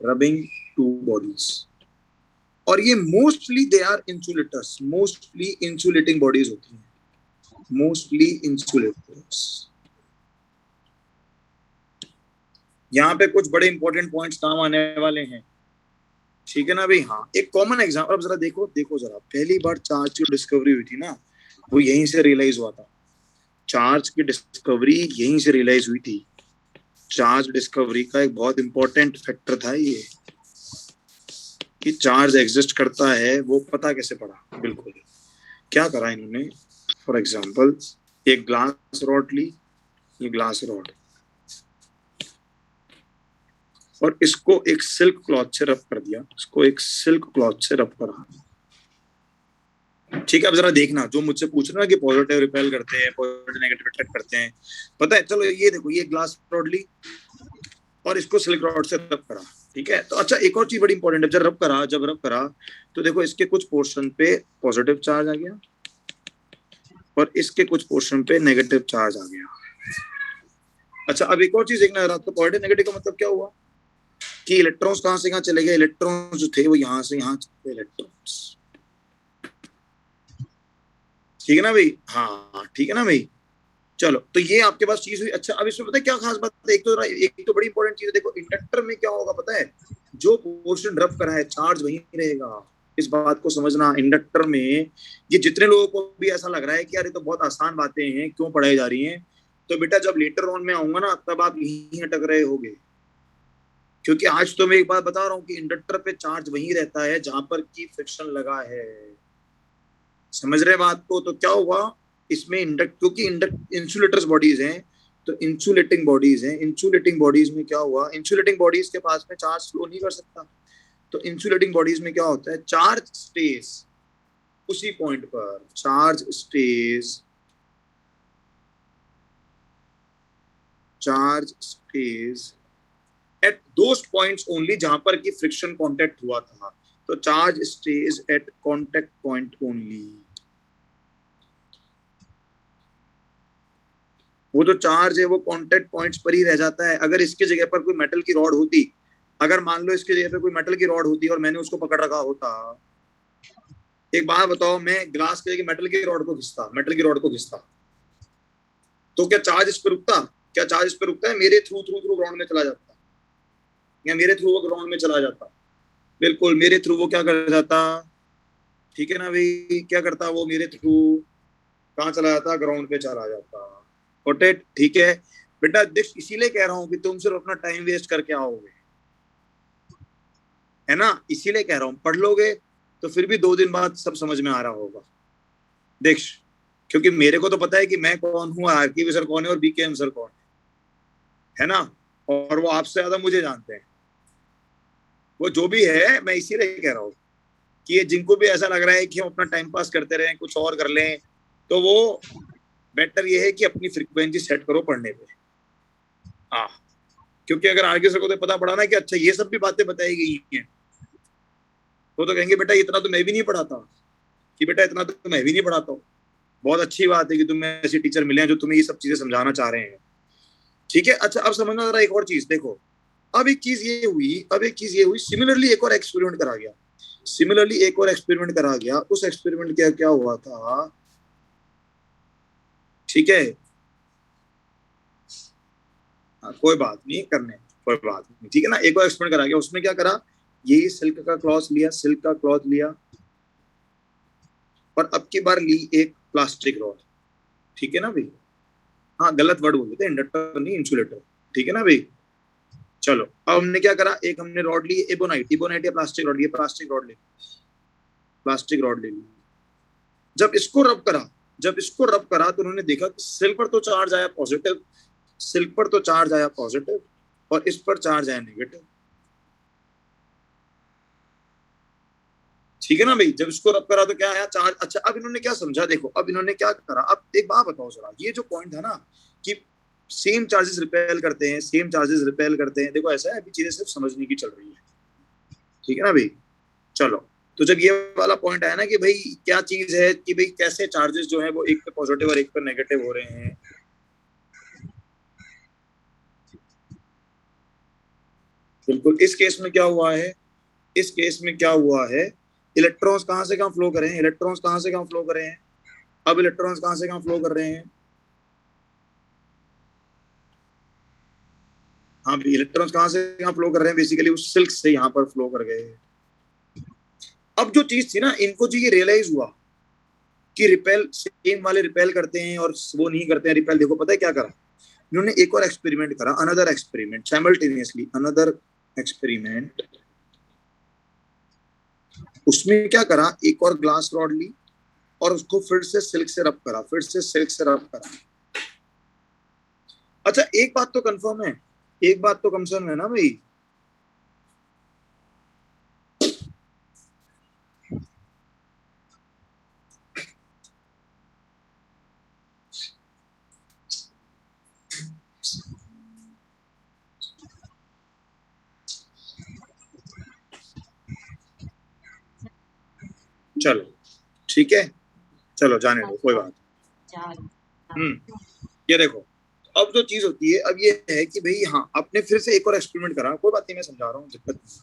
S1: rubbing two bodies. और ये mostly they are insulators, mostly insulating bodies होती हैं, मोस्टली इंसुलेटर्स। यहाँ पे कुछ बड़े इंपॉर्टेंट पॉइंट्स काम आने वाले हैं। ठीक है ना भाई? हाँ, एक कॉमन एग्जांपल, अब जरा देखो जरा, पहली बार चार्ज की डिस्कवरी हुई थी ना, वो यहीं से रियलाइज हुआ था। चार्ज की डिस्कवरी यहीं से रियलाइज हुई थी। चार्ज डिस्कवरी का एक बहुत इंपॉर्टेंट फैक्टर था ये, कि चार्ज एग्जिस्ट करता है, वो पता कैसे पड़ा? बिल्कुल, क्या करा इन्होंने, फॉर एग्जाम्पल एक ग्लास रॉड ली, ये ग्लास रॉड, और इसको एक सिल्क क्लॉथ से रब कर दिया, इसको एक सिल्क क्लॉथ से रब करा। ठीक है, अब जरा देखना, जो मुझसे पूछ रहे ना कि पॉजिटिव रिपेल करते हैं, पॉजिटिव नेगेटिव अट्रैक्ट करते हैं, पता है? चलो ये देखो, ये ग्लास रॉड ली और इसको सिल्क रॉड से रब करा। ठीक है, तो अच्छा एक और चीज बड़ी इंपॉर्टेंट है, जब रब करा तो देखो इसके कुछ पोर्शन पे पॉजिटिव चार्ज आ गया और इसके कुछ पोर्शन पे नेगेटिव चार्ज आ गया। अच्छा, अब एक और चीज देखना जरा, तो पॉजिटिव नेगेटिव का मतलब क्या हुआ कि इलेक्ट्रॉन्स कहां से कहां चले गए? इलेक्ट्रॉन्स जो थे वो यहां से यहां चले, इलेक्ट्रॉन्स। ठीक है ना भाई? हाँ ठीक है ना भाई? चलो, तो ये आपके पास चीज हुई। अच्छा, अब इसमें पता है क्या खास बात है? एक तो बड़ी इंपॉर्टेंट चीज है, देखो इंडक्टर में क्या होगा पता है? जो पोर्शन रब करा है चार्ज वहीं रहेगा। इस बात को समझना। इंडक्टर में ये जितने लोगों को भी ऐसा लग रहा है कि यार ये तो बहुत आसान बातें हैं, क्यों पढ़ाई जा रही हैं, तो बेटा जब लेटर ऑन में आऊंगा ना तब आप यहीं अटक रहे होगे। क्योंकि आज तो मैं एक बात बता रहा हूँ कि इंडक्टर पे चार्ज वहीं रहता है जहां पर की फ्रिक्शन लगा है। समझ रहे बात को? तो क्या हुआ इसमें इंडक्ट, क्योंकि इंडक्ट इंसुलेटर्स बॉडीज हैं, तो इंसुलेटिंग बॉडीज हैं। इंसुलेटिंग बॉडीज में क्या हुआ, इंसुलेटिंग बॉडीज के पास में चार्ज फ्लो नहीं कर सकता। तो इंसुलेटिंग बॉडीज में क्या होता है, चार्ज स्टेज उसी पॉइंट पर, charge stays at those points only जहां पर की फ्रिक्शन कांटेक्ट हुआ था। तो charge stays at contact point only. वो जो चार्ज है वो कांटेक्ट पॉइंट्स पर ही रह जाता है। अगर इसकी जगह पर कोई मेटल की रॉड होती, अगर मान लो इसकी जगह पर कोई मेटल की रॉड होती और मैंने उसको पकड़ रखा होता, एक बात बताओ, मैं ग्लास के मेटल की रॉड को घिसता, तो क्या चार्ज इस पर रुकता? क्या चार्ज इस पर रुकता है? मेरे थ्रू थ्रू थ्रू ग्राउंड में चला जाता, या मेरे थ्रू वो ग्राउंड में चला जाता? बिल्कुल मेरे थ्रू वो क्या कर जाता, ठीक है ना भाई, क्या करता वो मेरे थ्रू, कहाँ चला जाता? ग्राउंड पे चला जाता। ओके ठीक है बेटा, देख इसीलिए कह रहा हूँ कि तुम सिर्फ अपना टाइम वेस्ट करके आओगे, है ना, इसीलिए कह रहा हूँ। पढ़ लोगे तो फिर भी 2 दिन बाद सब समझ में आ रहा होगा। देख, क्योंकि मेरे को तो पता है कि मैं कौन हूँ, आरके सर कौन है और बीकेएम सर कौन है ना, और वो आपसे ज्यादा मुझे जानते हैं। वो जो भी है, मैं इसीलिए कह रहा हूँ कि ये जिनको भी ऐसा लग रहा है कि हम अपना टाइम पास करते रहें, कुछ और कर लें, तो वो बेटर ये है कि अपनी फ्रीक्वेंसी सेट करो पढ़ने पे। हाँ, क्योंकि अगर आगे सर को तो पता पड़ा ना कि अच्छा ये सब भी बातें बताई गई हैं, तो कहेंगे बेटा इतना तो मैं भी नहीं पढ़ाता, कि बेटा इतना तो मैं भी नहीं पढ़ाता हूँ। बहुत अच्छी बात है कि तुम्हें ऐसे टीचर मिले हैं जो तुम्हें ये सब चीजें समझाना चाह रहे हैं। ठीक है, अच्छा अब समझना जरा एक और चीज देखो। अब एक चीज ये हुई, सिमिलरली एक और एक्सपेरिमेंट करा गया। उस एक्सपेरिमेंट क्या क्या हुआ था, ठीक है, कोई बात नहीं करने, कोई बात नहीं, ठीक है ना। एक और एक्सपेरिमेंट करा गया, उसमें क्या करा, ये सिल्क का क्लॉथ लिया, और अब की बार ली एक प्लास्टिक रॉड, ठीक है ना भाई। हाँ गलत वर्ड बोल देते, इंडक्टर नहीं इंसुलेटर, ठीक है ना भाई। चलो अब हमने क्या करा, एक हमने रॉड ली इबोनाइट या प्लास्टिक रॉड, ये प्लास्टिक रॉड ले ली। जब इसको रब करा तो उन्होंने देखा कि सिल्क पर तो चार्ज आया पॉजिटिव, और इस पर चार्ज आया नेगेटिव। ठीक है ना भाई, जब इसको रब करा तो क्या आया, चार्ज। अच्छा अब इन्होंने क्या समझा, देखो अब इन्होंने क्या करा, अब एक बात बताओ जरा, ये जो पॉइंट है ना कि सेम चार्जेस रिपेल करते हैं, देखो ऐसा है, अभी चीजें सिर्फ समझने की चल रही है, ठीक है ना भाई। चलो, तो जब ये वाला पॉइंट आया ना कि भाई क्या चीज है, कि भाई कैसे चार्जेस जो है वो एक पे पॉजिटिव और एक पे नेगेटिव हो रहे हैं। बिल्कुल, इस केस में क्या हुआ है, इलेक्ट्रॉन्स कहां से कहां फ्लो कर रहे हैं, अब इलेक्ट्रॉन्स कहां से कहां फ्लो कर रहे हैं। हाँ, इलेक्ट्रॉन्स कहां से कहां फ्लो कर रहे हैं, बेसिकली उस सिल्क से यहाँ पर फ्लो कर गए। अब जो चीज थी ना, इनको जो ये रियलाइज हुआ कि रिपेल, सेम वाले रिपेल करते हैं और वो नहीं करते हैं रिपेल। देखो पता है क्या करा इन्होंने, एक और एक्सपेरिमेंट करा, अनदर एक्सपेरिमेंट। उसमें क्या करा, एक और ग्लास रॉड ली और उसको फिर से सिल्क से रब करा। अच्छा एक बात तो कंफर्म है, ना भाई, चलो ठीक है, चलो जाने दो, कोई बात। ये देखो, अब जो चीज होती है, अब ये है कि भाई हाँ आपने फिर से एक और एक्सपेरिमेंट करा, कोई बात नहीं, मैं समझा रहा हूँ, दिक्कत नहीं।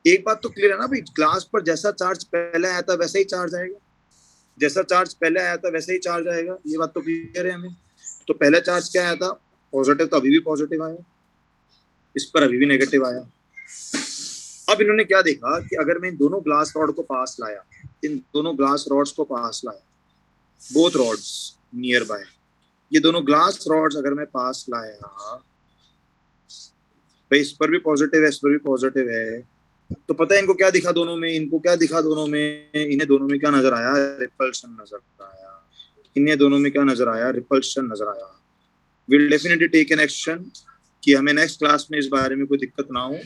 S1: एक बात तो क्लियर है ना भाई, ग्लास पर जैसा चार्ज पहले आया था वैसा ही चार्ज आएगा, ये बात तो क्लियर है हमें। तो पहले चार्ज क्या आया था, पॉजिटिव, तो अभी भी पॉजिटिव आया, इस पर अभी भी नेगेटिव आया। अब इन्होंने क्या देखा कि अगर मैं इन दोनों ग्लास रॉड को पास लाया, इन दोनों ग्लास रॉड्स को पास लाया, बोथ रॉड्स नियर बाय, ये दोनों ग्लास रॉड्स अगर मैं पास लाया, भाई इस पर भी पॉजिटिव है, इस पर भी पॉजिटिव है, तो पता है इनको क्या दिखा दोनों में, इनको क्या दिखा दोनों में, इन्हें दोनों में क्या नजर आया, रिपल्शन नजर आया, इन्हें दोनों में क्या नजर आया, रिपल्शन नजर आया। Will definitely take an action कि हमें नेक्स्ट क्लास में इस बारे में कोई दिक्कत ना हो।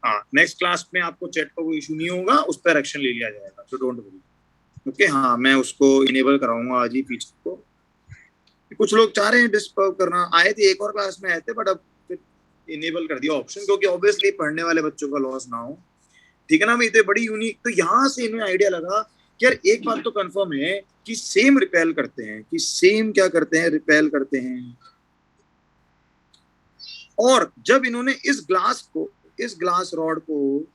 S1: हाँ, नेक्स्ट क्लास में आपको चैट का कोई इशू नहीं होगा, उस पर एक्शन ले लिया जाएगा, सो डोंट वरी। ओके, हाँ मैं उसको इनेबल कराऊंगा आज ही फीचर को। कुछ लोग चाह रहे हैं डिस्टर्ब करना, आए थे एक और क्लास में आए थे, बट अब इनेबल कर दिया ऑप्शन, क्योंकि ऑब्वियसली पढ़ने वाले बच्चों का लॉस ना हो। ठीक है ना भाई, तो बड़ी यूनिक, तो यहाँ से इन्हें आइडिया लगा कि यार एक बात तो कंफर्म है कि सेम रिपेल करते हैं, कि सेम क्या करते हैं, रिपेल करते हैं। और जब इन्होंने इस ग्लास रॉड को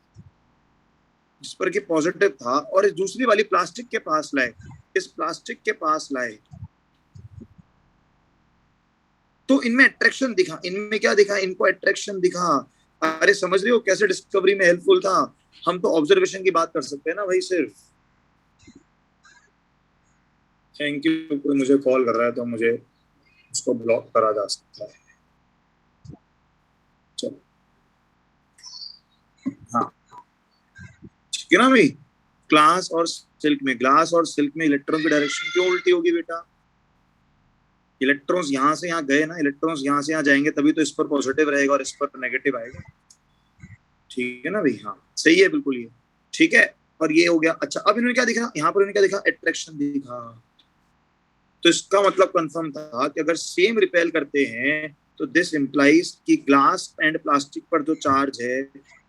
S1: जिस पर कि पॉजिटिव था और इस दूसरी वाली प्लास्टिक के पास लाए, इस प्लास्टिक के पास लाए, तो इनमें अट्रैक्शन दिखा, इनमें क्या दिखा, इनको अट्रैक्शन दिखा। अरे समझ रहे हो कैसे डिस्कवरी में हेल्पफुल था। हम तो ऑब्जर्वेशन की बात कर सकते हैं ना भाई सिर्फ। थैंक यू, कोई मुझे कॉल कर रहा है तो मुझे उसको ब्लॉक करा जा सकता है। चलो, हाँ ठीक है ना भाई। ग्लास और सिल्क में इलेक्ट्रॉन की डायरेक्शन क्यों उल्टी होगी बेटा? इलेक्ट्रॉन्स यहाँ से यहाँ गए ना, इलेक्ट्रॉन्स यहाँ से यहाँ जाएंगे तभी तो इस पर पॉजिटिव रहेगा और इस पर नेगेटिव आएगा। ठीक है ना भाई, हाँ सही है बिल्कुल ये। ठीक है, और ये हो गया। अच्छा, अब इन्होंने क्या दिखा, यहाँ पर इन्होंने क्या दिखा, अट्रैक्शन दिखा। तो इसका मतलब कंफर्म था कि अगर सेम रिपेल करते हैं तो दिस इंप्लाइज कि ग्लास एंड प्लास्टिक पर जो चार्ज है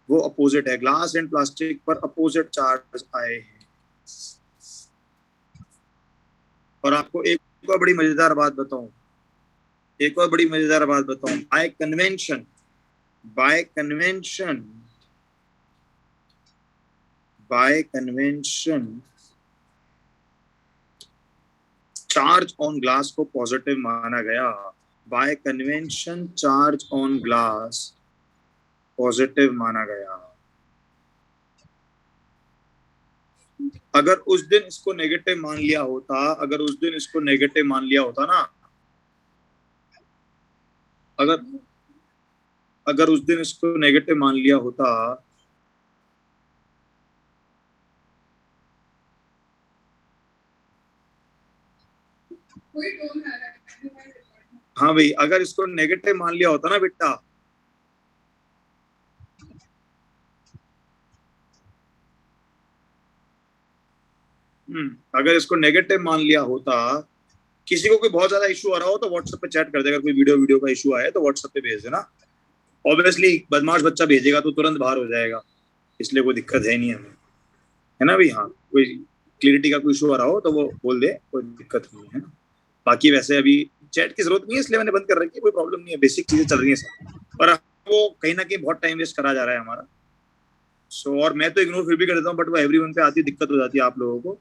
S1: वो अपोजिट है, ग्लास एंड प्लास्टिक पर अपोजिट चार्ज आए हैं। और आपको एक और बड़ी मजेदार बात बताऊं, bye convention, bye convention, bye convention charge on glass को पॉजिटिव माना गया। Bye convention charge on glass positive माना गया। अगर उस दिन इसको नेगेटिव मान लिया होता, अगर उस दिन इसको नेगेटिव मान लिया होता ना, अगर अगर उस दिन इसको नेगेटिव मान लिया होता, हाँ भाई, अगर इसको नेगेटिव मान लिया होता ना बेटा, अगर इसको नेगेटिव मान लिया होता, किसी को कोई बहुत ज्यादा इशू आ रहा हो तो व्हाट्सएप पे चैट कर देगा, कोई वीडियो का इशू आया तो व्हाट्सएप पे भेज देना। ऑब्वियसली बदमाश बच्चा भेजेगा तो तुरंत बाहर हो जाएगा, इसलिए कोई दिक्कत है नहीं हमें, है ना भाई। हाँ, कोई क्लियरिटी का कोई इशू आ रहा हो तो वो बोल दे, कोई दिक्कत नहीं है ना। बाकी वैसे अभी चैट की जरूरत नहीं है, इसलिए मैंने बंद कर रखी है, कोई प्रॉब्लम नहीं है, बेसिक चीजें चल रही है सब। और वो कहीं ना कहीं बहुत टाइम वेस्ट करा जा रहा है हमारा। सो और मैं तो इग्नोर फिर भी कर देता हूँ, बट वो एवरीवन पे आती दिक्कत हो जाती है आप लोगों को।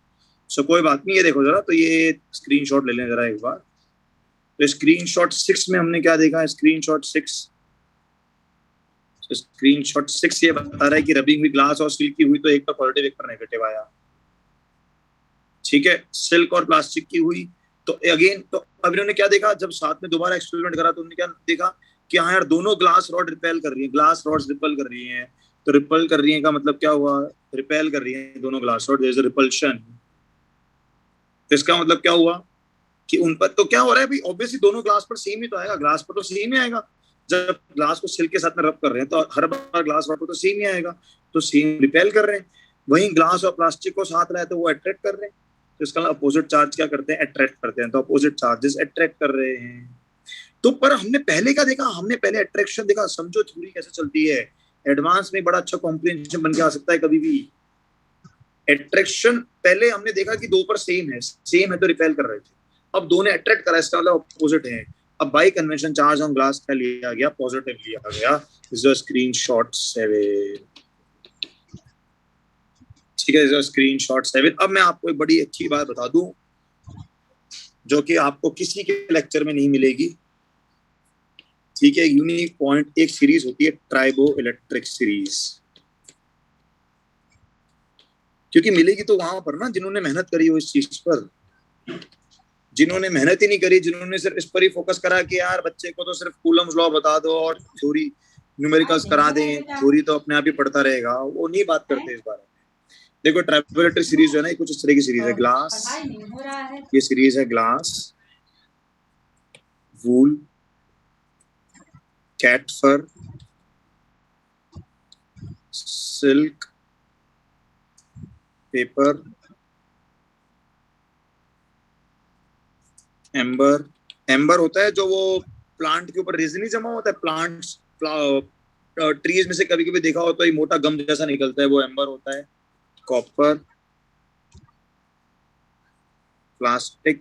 S1: सो कोई बात नहीं, ये देखो जरा, तो ये स्क्रीनशॉट ले लें जरा एक बार। तो स्क्रीनशॉट 6 में हमने क्या देखा, स्क्रीनशॉट 6 ये बता रहा है कि रबिंग हुई ग्लास और सिल्क की हुई तो एक पर पॉजिटिव एक पर नेगेटिव आया। ठीक है, सिल्क और प्लास्टिक की हुई तो अगेन, तो अब इन्होंने क्या देखा, जब साथ में दोबारा एक्सपेरिमेंट करा तो उन्होंने क्या देखा कि हाँ यार दोनों ग्लास रॉड रिपेल कर रही है, ग्लास रॉड्स रिपेल कर रही हैं। तो रिपेल कर रही है का मतलब क्या हुआ, रिपेल कर रही है दोनों glass rod, there is a repulsion. तो इसका मतलब क्या हुआ कि उन पर तो क्या हो रहा है भाई, ऑब्वियसली दोनों ग्लास पर सेम ही तो आएगा, ग्लास पर तो सेम ही आएगा। जब ग्लास को सिल्क के साथ में रब कर रहे हैं तो हर बार ग्लास रॉड पर तो सेम ही आएगा, तो सेम रिपेल कर रहे हैं। वहीं ग्लास और प्लास्टिक को साथ लाए तो वो अट्रैक्ट कर रहे हैं। तो इसका अपोजिट चार्ज क्या करते हैं, अट्रैक्ट करते हैं, तो अपोजिट चार्जेस अट्रैक्ट कर रहे हैं। तो पर हमने पहले क्या देखा, हमने पहले अट्रैक्शन देखा। समझो थ्योरी कैसे चलती है, एडवांस में बड़ा अच्छा कॉम्प्रिहेंशन बन के आ सकता है कभी भी। अट्रैक्शन पहले हमने देखा कि दो पर सेम है तो रिपेल कर रहे थे। अब दो ने अट्रैक्ट करा, इसका मतलब अपोजिट है। अब by convention charge on glass का लिया गया, पॉजिटिव लिया गया। This is screenshot 7। ठीक है, दिस इज स्क्रीनशॉट 7। अब मैं आपको एक बड़ी अच्छी बात बता दूं जो कि आपको किसी के लेक्चर में नहीं मिलेगी। ठीक है, यूनिक पॉइंट, एक सीरीज होती है ट्राइबो इलेक्ट्रिक सीरीज। क्योंकि मिलेगी तो वहां पर ना जिन्होंने मेहनत करी हो इस चीज पर। जिन्होंने मेहनत ही नहीं करी, जिन्होंने सिर्फ इस पर ही फोकस करा कि यार बच्चे को तो सिर्फ कूलम्स लॉ बता दो और थ्योरी न्यूमेरिकल्स करा दें, थ्योरी तो अपने आप ही पढ़ता रहेगा, वो नहीं बात करते इस बारे में। देखो ट्राइबोलेटरी सीरीज जो है ना, कुछ इस तरह की सीरीज है। ग्लास, ये सीरीज है ग्लास, वूल, कैट फर, सिल्क, पेपर, एम्बर। एम्बर होता है जो वो प्लांट के ऊपर रेजिन नहीं जमा होता है, प्लांट्स ट्रीज में से कभी कभी देखा हो तो ये मोटा गम जैसा निकलता है, वो एम्बर होता है। Copper, plastic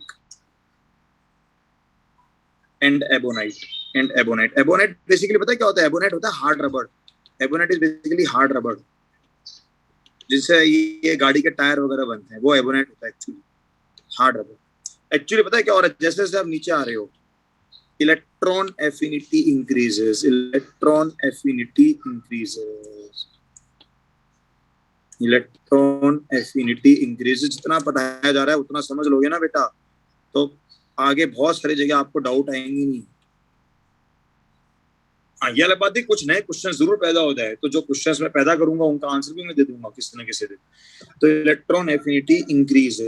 S1: and ebonite. Ebonite basically पता है क्या होता है? एबोनाइट होता है हार्ड रबड़। एबोनाइट इज बेसिकली हार्ड रबड़, जिससे ये गाड़ी के टायर वगैरह बनते हैं, वो एबोनाइट होता है एक्चुअली, हार्ड रबड़। एक्चुअली पता है क्या हो रहा है? जैसे जैसे आप नीचे आ रहे हो, electron affinity increases, electron affinity increases, electron affinity increases. जितना पढ़ाया जा रहा है उतना समझ लोगे ना बेटा, तो आगे बहुत सारी जगह आपको डाउट आएंगी नहीं। ये वाला बात है, कुछ नए क्वेश्चन जरूर पैदा हो जाए, तो जो क्वेश्चंस मैं पैदा करूंगा उनका आंसर भी मैं दे दूंगा किसी न किसी दिन। तो इलेक्ट्रॉन एफिनिटी इंक्रीज,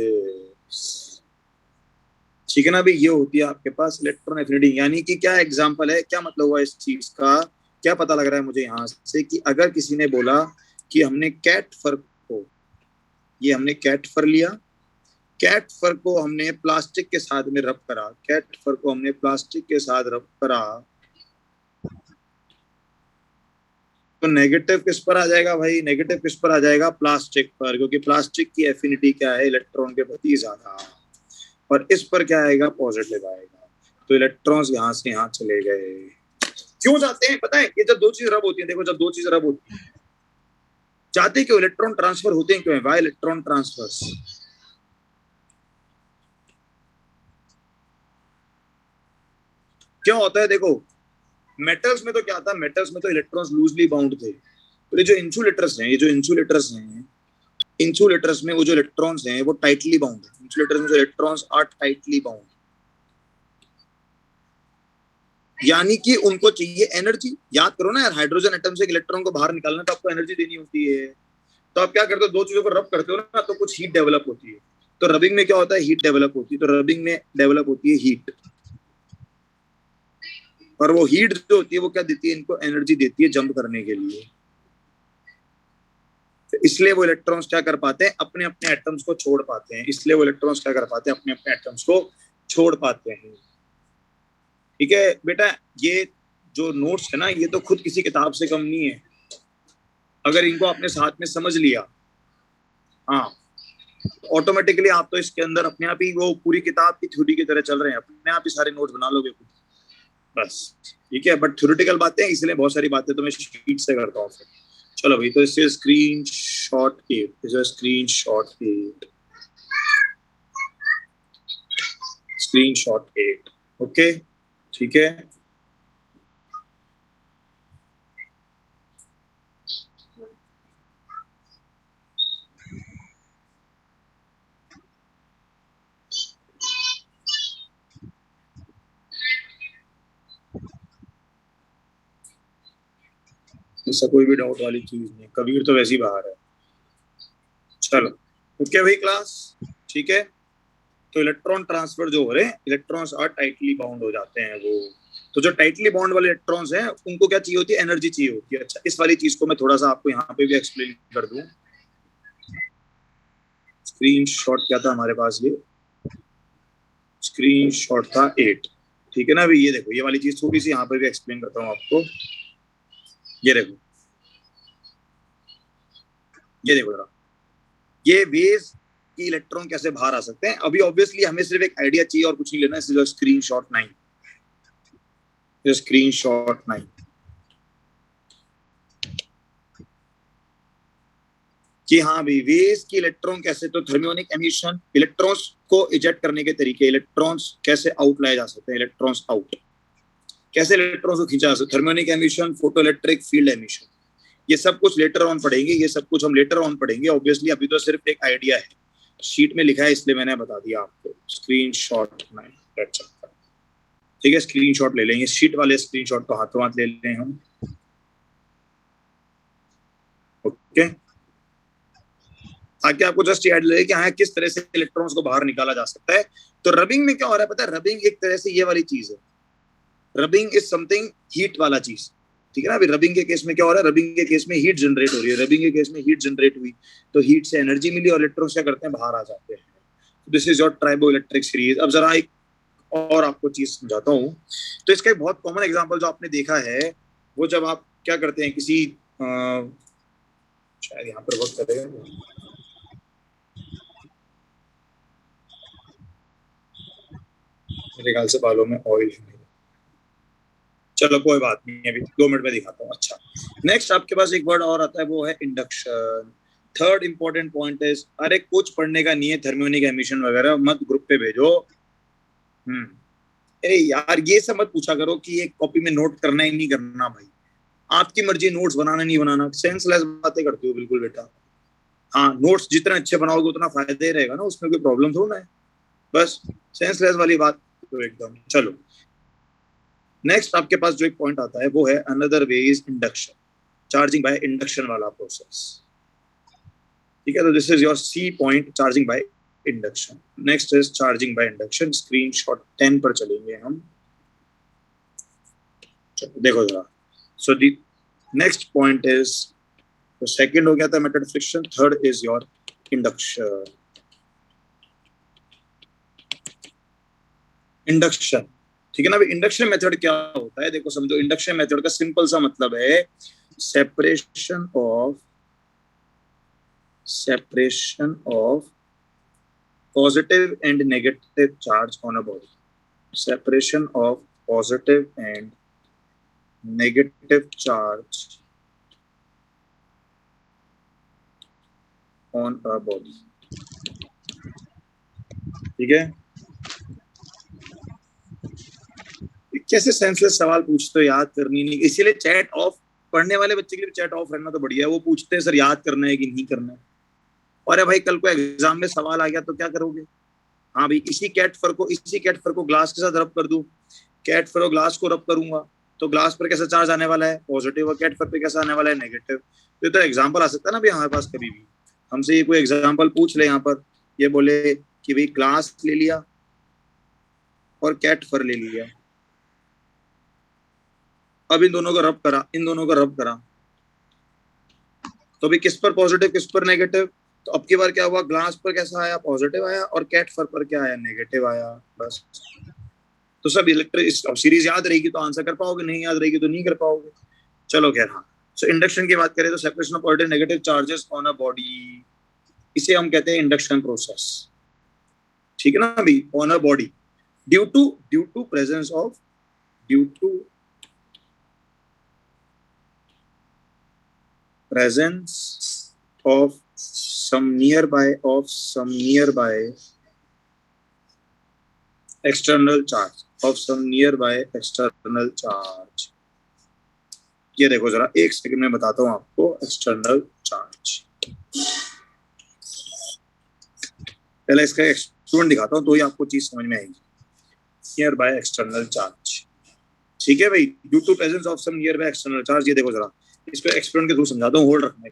S1: ठीक है ना भाई? ये होती है आपके पास इलेक्ट्रॉन एफिनिटी। यानी कि क्या एग्जांपल है, क्या मतलब हुआ इस चीज का? क्या पता लग रहा है मुझे यहाँ से कि अगर किसी ने बोला कि हमने कैट फर को, ये हमने कैट फर लिया, कैट फर को हमने प्लास्टिक के साथ में रब करा, कैट फर को हमने प्लास्टिक के साथ रब करा, तो नेगेटिव किस पर आ जाएगा भाई? नेगेटिव किस पर आ जाएगा? प्लास्टिक पर, क्योंकि प्लास्टिक की एफिनिटी क्या है? इलेक्ट्रॉन के प्रति ज्यादा। और इस पर क्या आएगा? पॉजिटिव आएगा। तो इलेक्ट्रॉन्स यहाँ से यहाँ चले गए। क्यों जाते हैं पता है? ये जब दो चीज रब होती है, देखो जब दो चीज रब होती है, जाते क्यों? इलेक्ट्रॉन ट्रांसफर होते हैं क्यों? Why electron transfers. क्यों होता है? देखो मेटल्स में तो क्या था, मेटल्स में तो इलेक्ट्रॉन्स लूजली बाउंड थे। तो ये जो इंसुलेटर्स हैं, ये जो इंसुलेटर्स हैं, इंसुलेटर्स में वो जो इलेक्ट्रॉन्स हैं वो टाइटली बाउंड है। इंसुलेटर्स में जो इलेक्ट्रॉन्स आर टाइटली बाउंड, यानी कि उनको चाहिए एनर्जी। याद करो ना यार, हाइड्रोजन एटम से एक इलेक्ट्रॉन को बाहर निकालना तो आपको एनर्जी देनी होती है। तो आप क्या करते हो? दो चीजों को रब करते हो ना, तो कुछ हीट डेवलप होती है। तो रबिंग में क्या होता है? हीट डेवलप होती है। तो रबिंग में डेवलप होती है हीट, और वो हीट जो होती है वो क्या देती है? इनको एनर्जी देती है जंप करने के लिए। तो इसलिए वो इलेक्ट्रॉन्स क्या कर पाते हैं? अपने अपने एटम्स को छोड़ पाते हैं। इसलिए वो इलेक्ट्रॉन्स क्या कर पाते हैं? अपने अपने एटम्स को छोड़ पाते हैं। ठीक है बेटा, ये जो नोट्स है ना, ये तो खुद किसी किताब से कम नहीं है, अगर इनको आपने साथ में समझ लिया। हाँ, ऑटोमेटिकली आप तो इसके अंदर अपने आप ही वो पूरी किताब की थ्योरी की तरह चल रहे हैं, अपने आप ही सारे नोट्स बना लोगे खुद, बस। ठीक है, बट थ्योरेटिकल बातें, इसलिए बहुत सारी बातें तो मैं शीट से करता हूँ। चलो भाई, तो इससे screen shot 8, screen shot 8, screen shot 8। Okay, ठीक है। ऐसा कोई भी डाउट वाली चीज नहीं, कबीर तो वैसे ही बाहर है। चलो ओके भाई क्लास, ठीक है। तो इलेक्ट्रॉन ट्रांसफर जो हो रहे हैं, इलेक्ट्रॉन्स आर टाइटली बाउंड हो जाते हैं वो। तो जो टाइटली बाउंड वाले इलेक्ट्रॉन्स हैं उनको क्या चाहिए होती है? एनर्जी चाहिए होती है। अच्छा, इस वाली चीज को मैं थोड़ा सा आपको यहाँ पे भी एक्सप्लेन कर दूं। स्क्रीन शॉट क्या था हमारे पास? ये स्क्रीन शॉट था 8, ठीक है ना? अभी ये देखो, ये वाली चीज थोड़ी सी यहाँ पे भी एक्सप्लेन करता हूँ आपको। ये देखो, ये देखो जरा, ये वेज की इलेक्ट्रॉन कैसे बाहर आ सकते हैं। अभी ऑब्वियसली हमें सिर्फ एक आइडिया चाहिए और कुछ नहीं लेना। इसलिए स्क्रीन शॉट 9, स्क्रीन शॉट 9, कि हाँ भाई, वेज की इलेक्ट्रॉन कैसे, तो थर्मियोनिक एमिशन, इलेक्ट्रॉन्स को इजेक्ट करने के तरीके, इलेक्ट्रॉन्स कैसे आउट लाए जा सकते हैं, इलेक्ट्रॉन्स आउट कैसे इलेक्ट्रॉन्स को खींचा जा सकता है। Thermionic emission, photo electric field emission, ये सब कुछ लेटर ऑन पढ़ेंगे, ये सब कुछ हम लेटर ऑन पढ़ेंगे ऑब्वियसली, अभी तो सिर्फ एक आइडिया है, शीट में लिखा है इसलिए मैंने बता दिया आपको। स्क्रीनशॉट में ठीक है, स्क्रीनशॉट ले लेंगे, शीट वाले स्क्रीनशॉट तो हाथों हाथ ले लें हम। ओके, ताकि आपको जस्ट याद लगे कि हाँ किस तरह से इलेक्ट्रॉन्स को बाहर निकाला जा सकता है। तो रबिंग में क्या हो रहा है पता है, रबिंग एक तरह से ये वाली चीज है, रबिंग इज समथिंग हीट वाला चीज, ठीक है ना। अभी रबिंग के केस में क्या हो रहा है, रबिंग के केस में हीट जनरेट हो रही है, रबिंग के केस में हीट जनरेट हुई तो हीट से एनर्जी मिली और इलेक्ट्रॉन्स क्या करते हैं, बाहर आ जाते हैं। This is your tribo electric series. अब जरा एक और आपको चीज समझाता हूँ। तो इसका एक बहुत कॉमन एग्जांपल जो आपने देखा है, वो जब आप क्या करते हैं किसी शायद यहाँ पर वर्क करेगा, मेरे ख्याल से बालों में ऑयल है, चलो कोई बात नहीं, अभी 2 मिनट में दिखाता हूँ। अच्छा, नेक्स्ट आपके पास एक वर्ड और आता है, वो है इंडक्शन। थर्ड इंपॉर्टेंट पॉइंट है, अरे कुछ पढ़ने का नहीं है, थर्मियोनिक एमिशन वगैरह मत ग्रुप पे भेजो। अरे यार ये सब मत पूछा करो कि ये कॉपी में नोट करना ही नहीं करना, भाई आपकी मर्जी, नोट्स बनाना नहीं बनाना, सेंसलेस बातें करते हो बिल्कुल बेटा। हाँ, नोट्स जितने अच्छे बनाओगे उतना फायदा ही रहेगा ना, उसमें कोई प्रॉब्लम थोड़ा है, बस सेंसलेस वाली बात तो एकदम। चलो नेक्स्ट आपके पास जो एक पॉइंट आता है वो है another way is induction, charging by induction वाला प्रोसेस, ठीक है। तो this is your C point, charging by induction. Next is charging by induction, screenshot 10 पर चलेंगे हम। देखो जरा, so the next point is, तो सेकंड हो गया था method friction, third is your induction. Induction, ठीक है ना। इंडक्शन मेथड क्या होता है, देखो समझो, इंडक्शन मेथड का सिंपल सा मतलब है separation of positive and negative charge on a body, separation of positive and negative charge on a body, ठीक है। कैसे सेंसलेस सवाल पूछते हो, याद करनी नहीं, इसीलिए चैट ऑफ, पढ़ने वाले बच्चे के लिए चैट ऑफ रहना तो बढ़िया है, वो पूछते हैं सर याद करना है कि नहीं करना है। अरे भाई कल को एग्जाम में सवाल आ गया तो क्या करोगे। हाँ भाई, इसी कैट फर को ग्लास के साथ रब कर दूं, कैट फर और ग्लास को रब करूंगा तो ग्लास पर कैसा चार्ज आने वाला है, पॉजिटिव, और कैट फर पे कैसा आने वाला है, नेगेटिव। तो ये तो एग्जाम्पल आ सकता है ना भाई हमारे पास, कभी भी हमसे ये कोई एग्जाम्पल पूछ ले यहाँ पर, ये बोले कि भाई ग्लास ले लिया और कैट फर ले लिया, अब इन दोनों को रब करा, इन दोनों को रब करा, तो भी किस पर पॉजिटिव किस पर नेगेटिव, तो अब की बार क्या हुआ, ग्लास पर कैसा आया, पॉजिटिव आया, और कैट फर पर क्या आया, नेगेटिव आया, बस। तो सब इलेक्ट्रिक सीरीज याद रहेगी तो आंसर कर पाओगे, नहीं याद रहेगी तो नहीं कर पाओगे। चलो खैर, हाँ। सो इंडक्शन की बात करें तो separation of positive negative charges on a body, इसे हम कहते हैं इंडक्शन प्रोसेस, ठीक है ना अभी, on a body, due to presence of, due to presence of some nearby external charge, of some nearby external charge। ये देखो जरा, एक सेकंड में बताता हूँ आपको एक्सटर्नल चार्ज, पहले इसका एक्सपेरिमेंट दिखाता हूँ तो ही आपको चीज समझ में आएगी। नियर बाय एक्सटर्नल चार्ज, ठीक है भाई, due to presence of some nearby external charge. ये देखो जरा, इसको एक्सपेरिमेंट के थ्रू समझाता हूँ, होल्ड रखना है।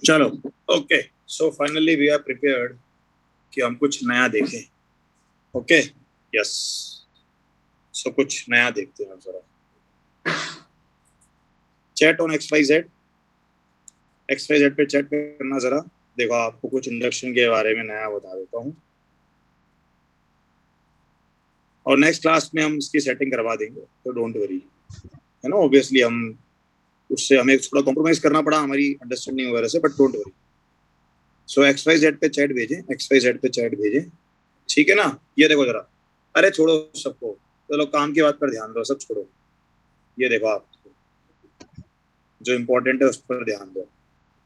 S1: चलो okay, so finally we are prepared कि हम कुछ नया देखें. ओके यस, सो कुछ नया देखते हैं जरा. चैट ऑन XYZ, XYZ पे चैट करना जरा. देखो आपको कुछ इंडक्शन के बारे में नया बता देता हूँ, और नेक्स्ट क्लास में हम इसकी सेटिंग करवा देंगे, तो डोंट वरी, है ना. ऑब्वियसली हम उससे हमें थोड़ा कॉम्प्रोमाइज करना पड़ा हमारी अंडरस्टैंडिंग वगैरह से, but don't worry. So XYZ पे चैट भेजें, XYZ पे चैट भेजें, ठीक है ना. ये देखो जरा, अरे छोड़ो सबको, चलो काम की बात पर ध्यान दो, सब छोड़ो. ये देखो आप, जो इम्पोर्टेंट है उस पर ध्यान दो.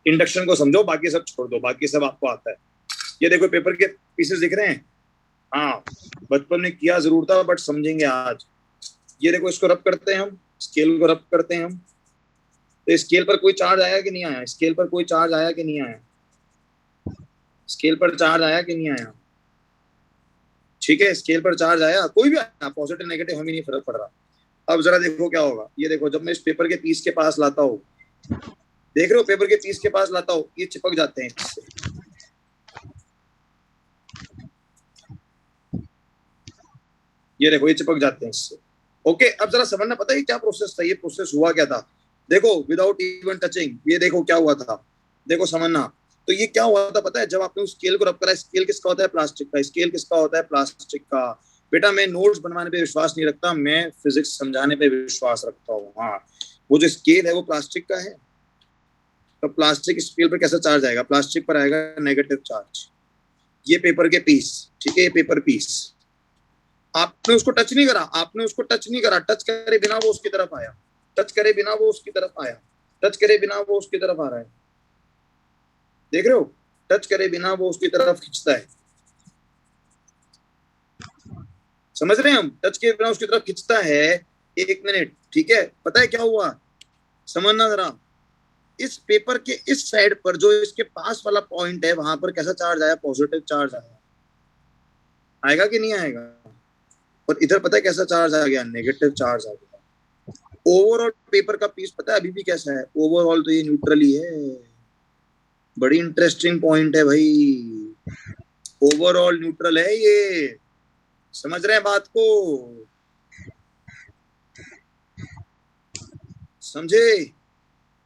S1: इंडक्शन को समझो, बाकी सब छोड़ दो, बाकी सब आपको आता है. ये देखो पेपर के पीसेस दिख रहे हैं. हाँ, बचपन में किया जरूर था बट समझेंगे आज. ये देखो, इसको रब करते हैं हम, स्केल को रब करते हैं हम. तो स्केल पर कोई चार्ज आया कि नहीं आया? स्केल पर कोई चार्ज आया कि नहीं आया? स्केल पर चार्ज आया कि नहीं आया? ठीक है, स्केल पर चार्ज आया, कोई भी आया, पॉजिटिव नेगेटिव हमें नहीं फर्क पड़ रहा. अब जरा देखो क्या होगा. ये देखो, जब मैं इस पेपर के पीस के पास लाता हूँ, देख रहे हो, पेपर के पीस के पास लाता हूँ, ये चिपक जाते हैं इससे. ये देखो, ये चिपक जाते हैं इससे. ओके, अब जरा समझना, पता है क्या प्रोसेस था? ये प्रोसेस हुआ क्या था? देखो, विदाउट इवन टचिंग, ये देखो क्या हुआ था. देखो समझना, तो ये क्या हुआ था पता है? जब आपने उस स्केल को रब करा, स्केल किसका होता है? प्लास्टिक का. स्केल किसका होता है? प्लास्टिक का. बेटा, मैं नोट्स बनवाने पे विश्वास नहीं रखता, मैं फिजिक्स समझाने पे विश्वास रखता हूँ. हाँ, वो जो स्केल है वो प्लास्टिक का है. तो प्लास्टिक स्केल पर कैसा चार्ज आएगा? प्लास्टिक पर आएगा नेगेटिव चार्ज. ये पेपर के पीस, ठीक है, ये पेपर पीस, आपने उसको टच नहीं करा, आपने उसको टच नहीं करा, टच करे बिना वो उसकी तरफ आया, टच करे बिना वो उसकी तरफ आया, टच करे बिना वो उसकी तरफ आ रहा है. देख रहे हो, टच करे बिना वो उसकी तरफ खींचता है. समझ रहे हैं हम? टच के बिना उसकी तरफ खींचता है. एक मिनट, ठीक है, पता है क्या हुआ? समझना जरा. इस पेपर के इस साइड पर जो इसके पास वाला पॉइंट है, वहां पर कैसा चार्ज आया? पॉजिटिव चार्ज आया. आएगा कि नहीं आएगा? और इधर पता है कैसा चार्ज आ गया? नेगेटिव चार्ज आ गया. ओवरऑल पेपर का पीस पता है अभी भी कैसा है? ओवरऑल तो ये न्यूट्रल ही है. बड़ी इंटरेस्टिंग पॉइंट है भाई. ओवरऑल न्यूट्रल है ये. समझ रहे हैं बात को? समझे?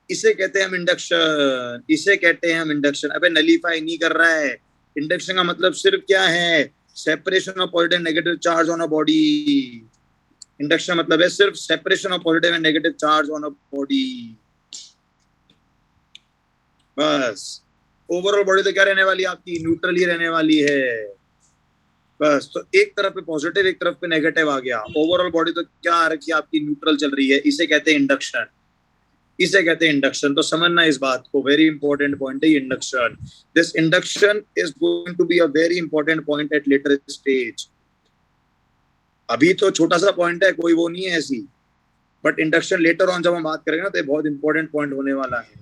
S1: इसे कहते हैं हम इंडक्शन, इसे कहते हैं हम इंडक्शन. अबे नलीफाई नहीं कर रहा है. इंडक्शन का मतलब सिर्फ क्या है? Separation of positive negative charge on a body. Induction मतलब है सिर्फ separation of positive and negative charge on a body. बस. ओवरऑल बॉडी तो क्या रहने वाली है आपकी? न्यूट्रल ही रहने वाली है. बस, तो एक तरफ पे पॉजिटिव, एक तरफ पे नेगेटिव आ गया. ओवरऑल बॉडी तो क्या आ रखी है आपकी? न्यूट्रल चल रही है. इसे कहते हैं इंडक्शन, इसे कहते हैं इंडक्शन. तो समझना इस बात को, वेरी इंपॉर्टेंट पॉइंट है induction. This induction is going to be a very important point at later stage. अभी तो छोटा सा पॉइंट है, कोई वो नहीं है ऐसी, बट इंडक्शन लेटर ऑन जब हम बात करेंगे ना, तो बहुत इंपॉर्टेंट पॉइंट होने वाला है.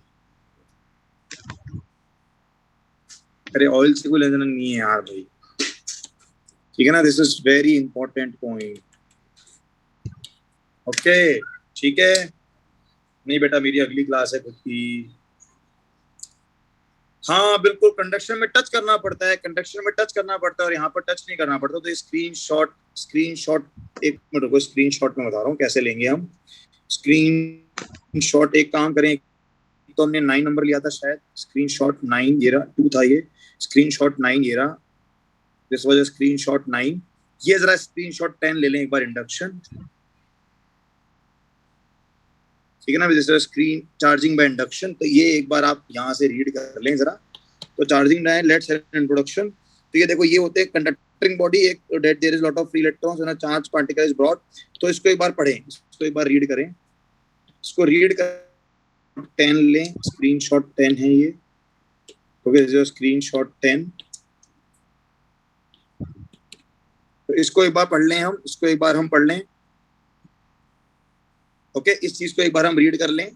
S1: अरे ऑयल से कोई लेना नहीं है यार भाई, ठीक है ना. This is very important point. Okay, ठीक है. नहीं बेटा, मेरी अगली क्लास है खुद की. हाँ बिल्कुल, कंडक्शन में टच करना पड़ता है, कंडक्शन में टच करना पड़ता है, और यहाँ पर टच नहीं करना पड़ता. तो स्क्रीन शॉट, स्क्रीन शॉट, एक मिनट रुको, स्क्रीन शॉट में बता रहा हूँ कैसे लेंगे हम स्क्रीन शॉट. एक काम करें, तो हमने 9 नंबर लिया था शायद. स्क्रीन शॉट 9, ये रहा. 2 था ये. स्क्रीन शॉट 9 ये रहा. This was screen shot 9. ये जरा स्क्रीन शॉट 10 ले लें एक बार, इंडक्शन. ठीक है ना. This screen charging by induction. तो ये एक बार आप यहाँ से रीड कर लें जरा. तो चार्जिंग डाय, लेट्स इंट्रोडक्शन. तो ये देखो, ये होते हैं कंडक्टिंग बॉडी. एक डेट there is lot of free electrons and a charge particle is brought. तो इसको एक बार पढ़ें, इसको एक बार रीड करें. इसको रीड कर 10 लें. स्क्रीनशॉट 10 है ये. Okay, this is screenshot 10. तो इसको एक बार पढ़ लें हम, इसको एक बार हम पढ़ लें. ओके, इस चीज को एक बार हम रीड कर लें.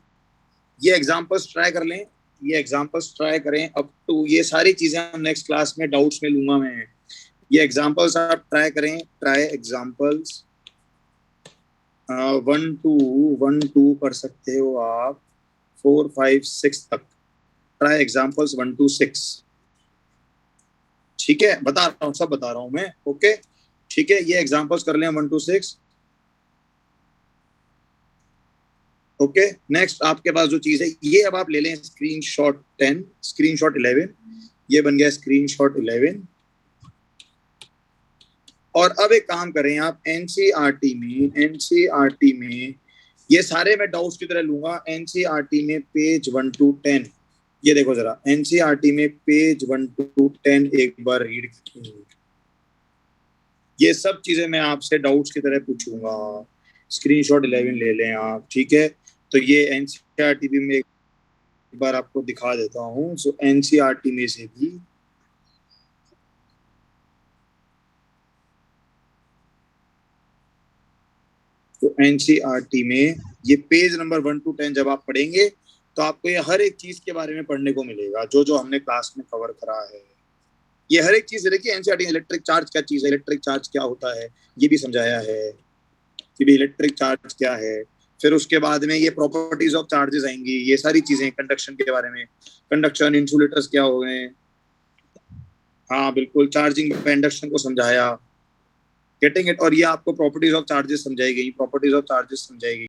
S1: ये एग्जांपल्स ट्राई कर लें, ये एग्जांपल्स ट्राई करें. अब तो ये सारी चीजें हम नेक्स्ट क्लास में डाउट्स में लूंगा मैं. ये एग्जांपल्स आप ट्राई करें, ट्राई एग्जांपल्स 1 2 1 2 कर सकते हो आप, 4 5 6 तक ट्राई एग्जांपल्स 1 to 6। ठीक है, बता रहा हूँ, सब बता रहा हूँ मैं। ओके ठीक है, ये एग्जांपल्स कर लें 1 to 6। ओके नेक्स्ट आपके पास जो चीज है ये अब आप ले लें स्क्रीनशॉट 10, स्क्रीनशॉट 11, ये बन गया स्क्रीनशॉट 11। और अब एक काम करें आप, एनसीईआरटी में ये सारे मैं डाउट्स की तरह लूंगा। एनसीईआरटी में पेज 1 to 10, ये देखो जरा, एनसीईआरटी में पेज 1 to 10 एक बार रीड। ये सब चीजें मैं आपसे डाउट्स की तरह पूछूंगा। स्क्रीनशॉट 11 ले लें आप, ठीक है। तो ये एनसीईआरटी में एक बार आपको दिखा देता हूँ। सो एनसीईआरटी में से भी तो एनसीईआरटी में ये पेज नंबर 1 to 10 जब आप पढ़ेंगे तो आपको ये हर एक चीज के बारे में पढ़ने को मिलेगा जो जो हमने क्लास में कवर करा है। ये हर एक चीज देखिए, एनसीईआरटी इलेक्ट्रिक चार्ज क्या चीज है, इलेक्ट्रिक चार्ज क्या होता है, ये भी समझाया है कि भी इलेक्ट्रिक चार्ज क्या है। फिर उसके बाद में ये प्रॉपर्टीज ऑफ चार्जेस आएंगी, ये सारी चीजें कंडक्शन के बारे में, कंडक्शन इंसुलेटर्स क्या हो गए। हाँ बिल्कुल, चार्जिंग इंडक्शन को समझाया, गेटिंग इट। और ये आपको प्रॉपर्टीज ऑफ चार्जेस समझाई गई, प्रॉपर्टीज ऑफ चार्जेस समझाई गई।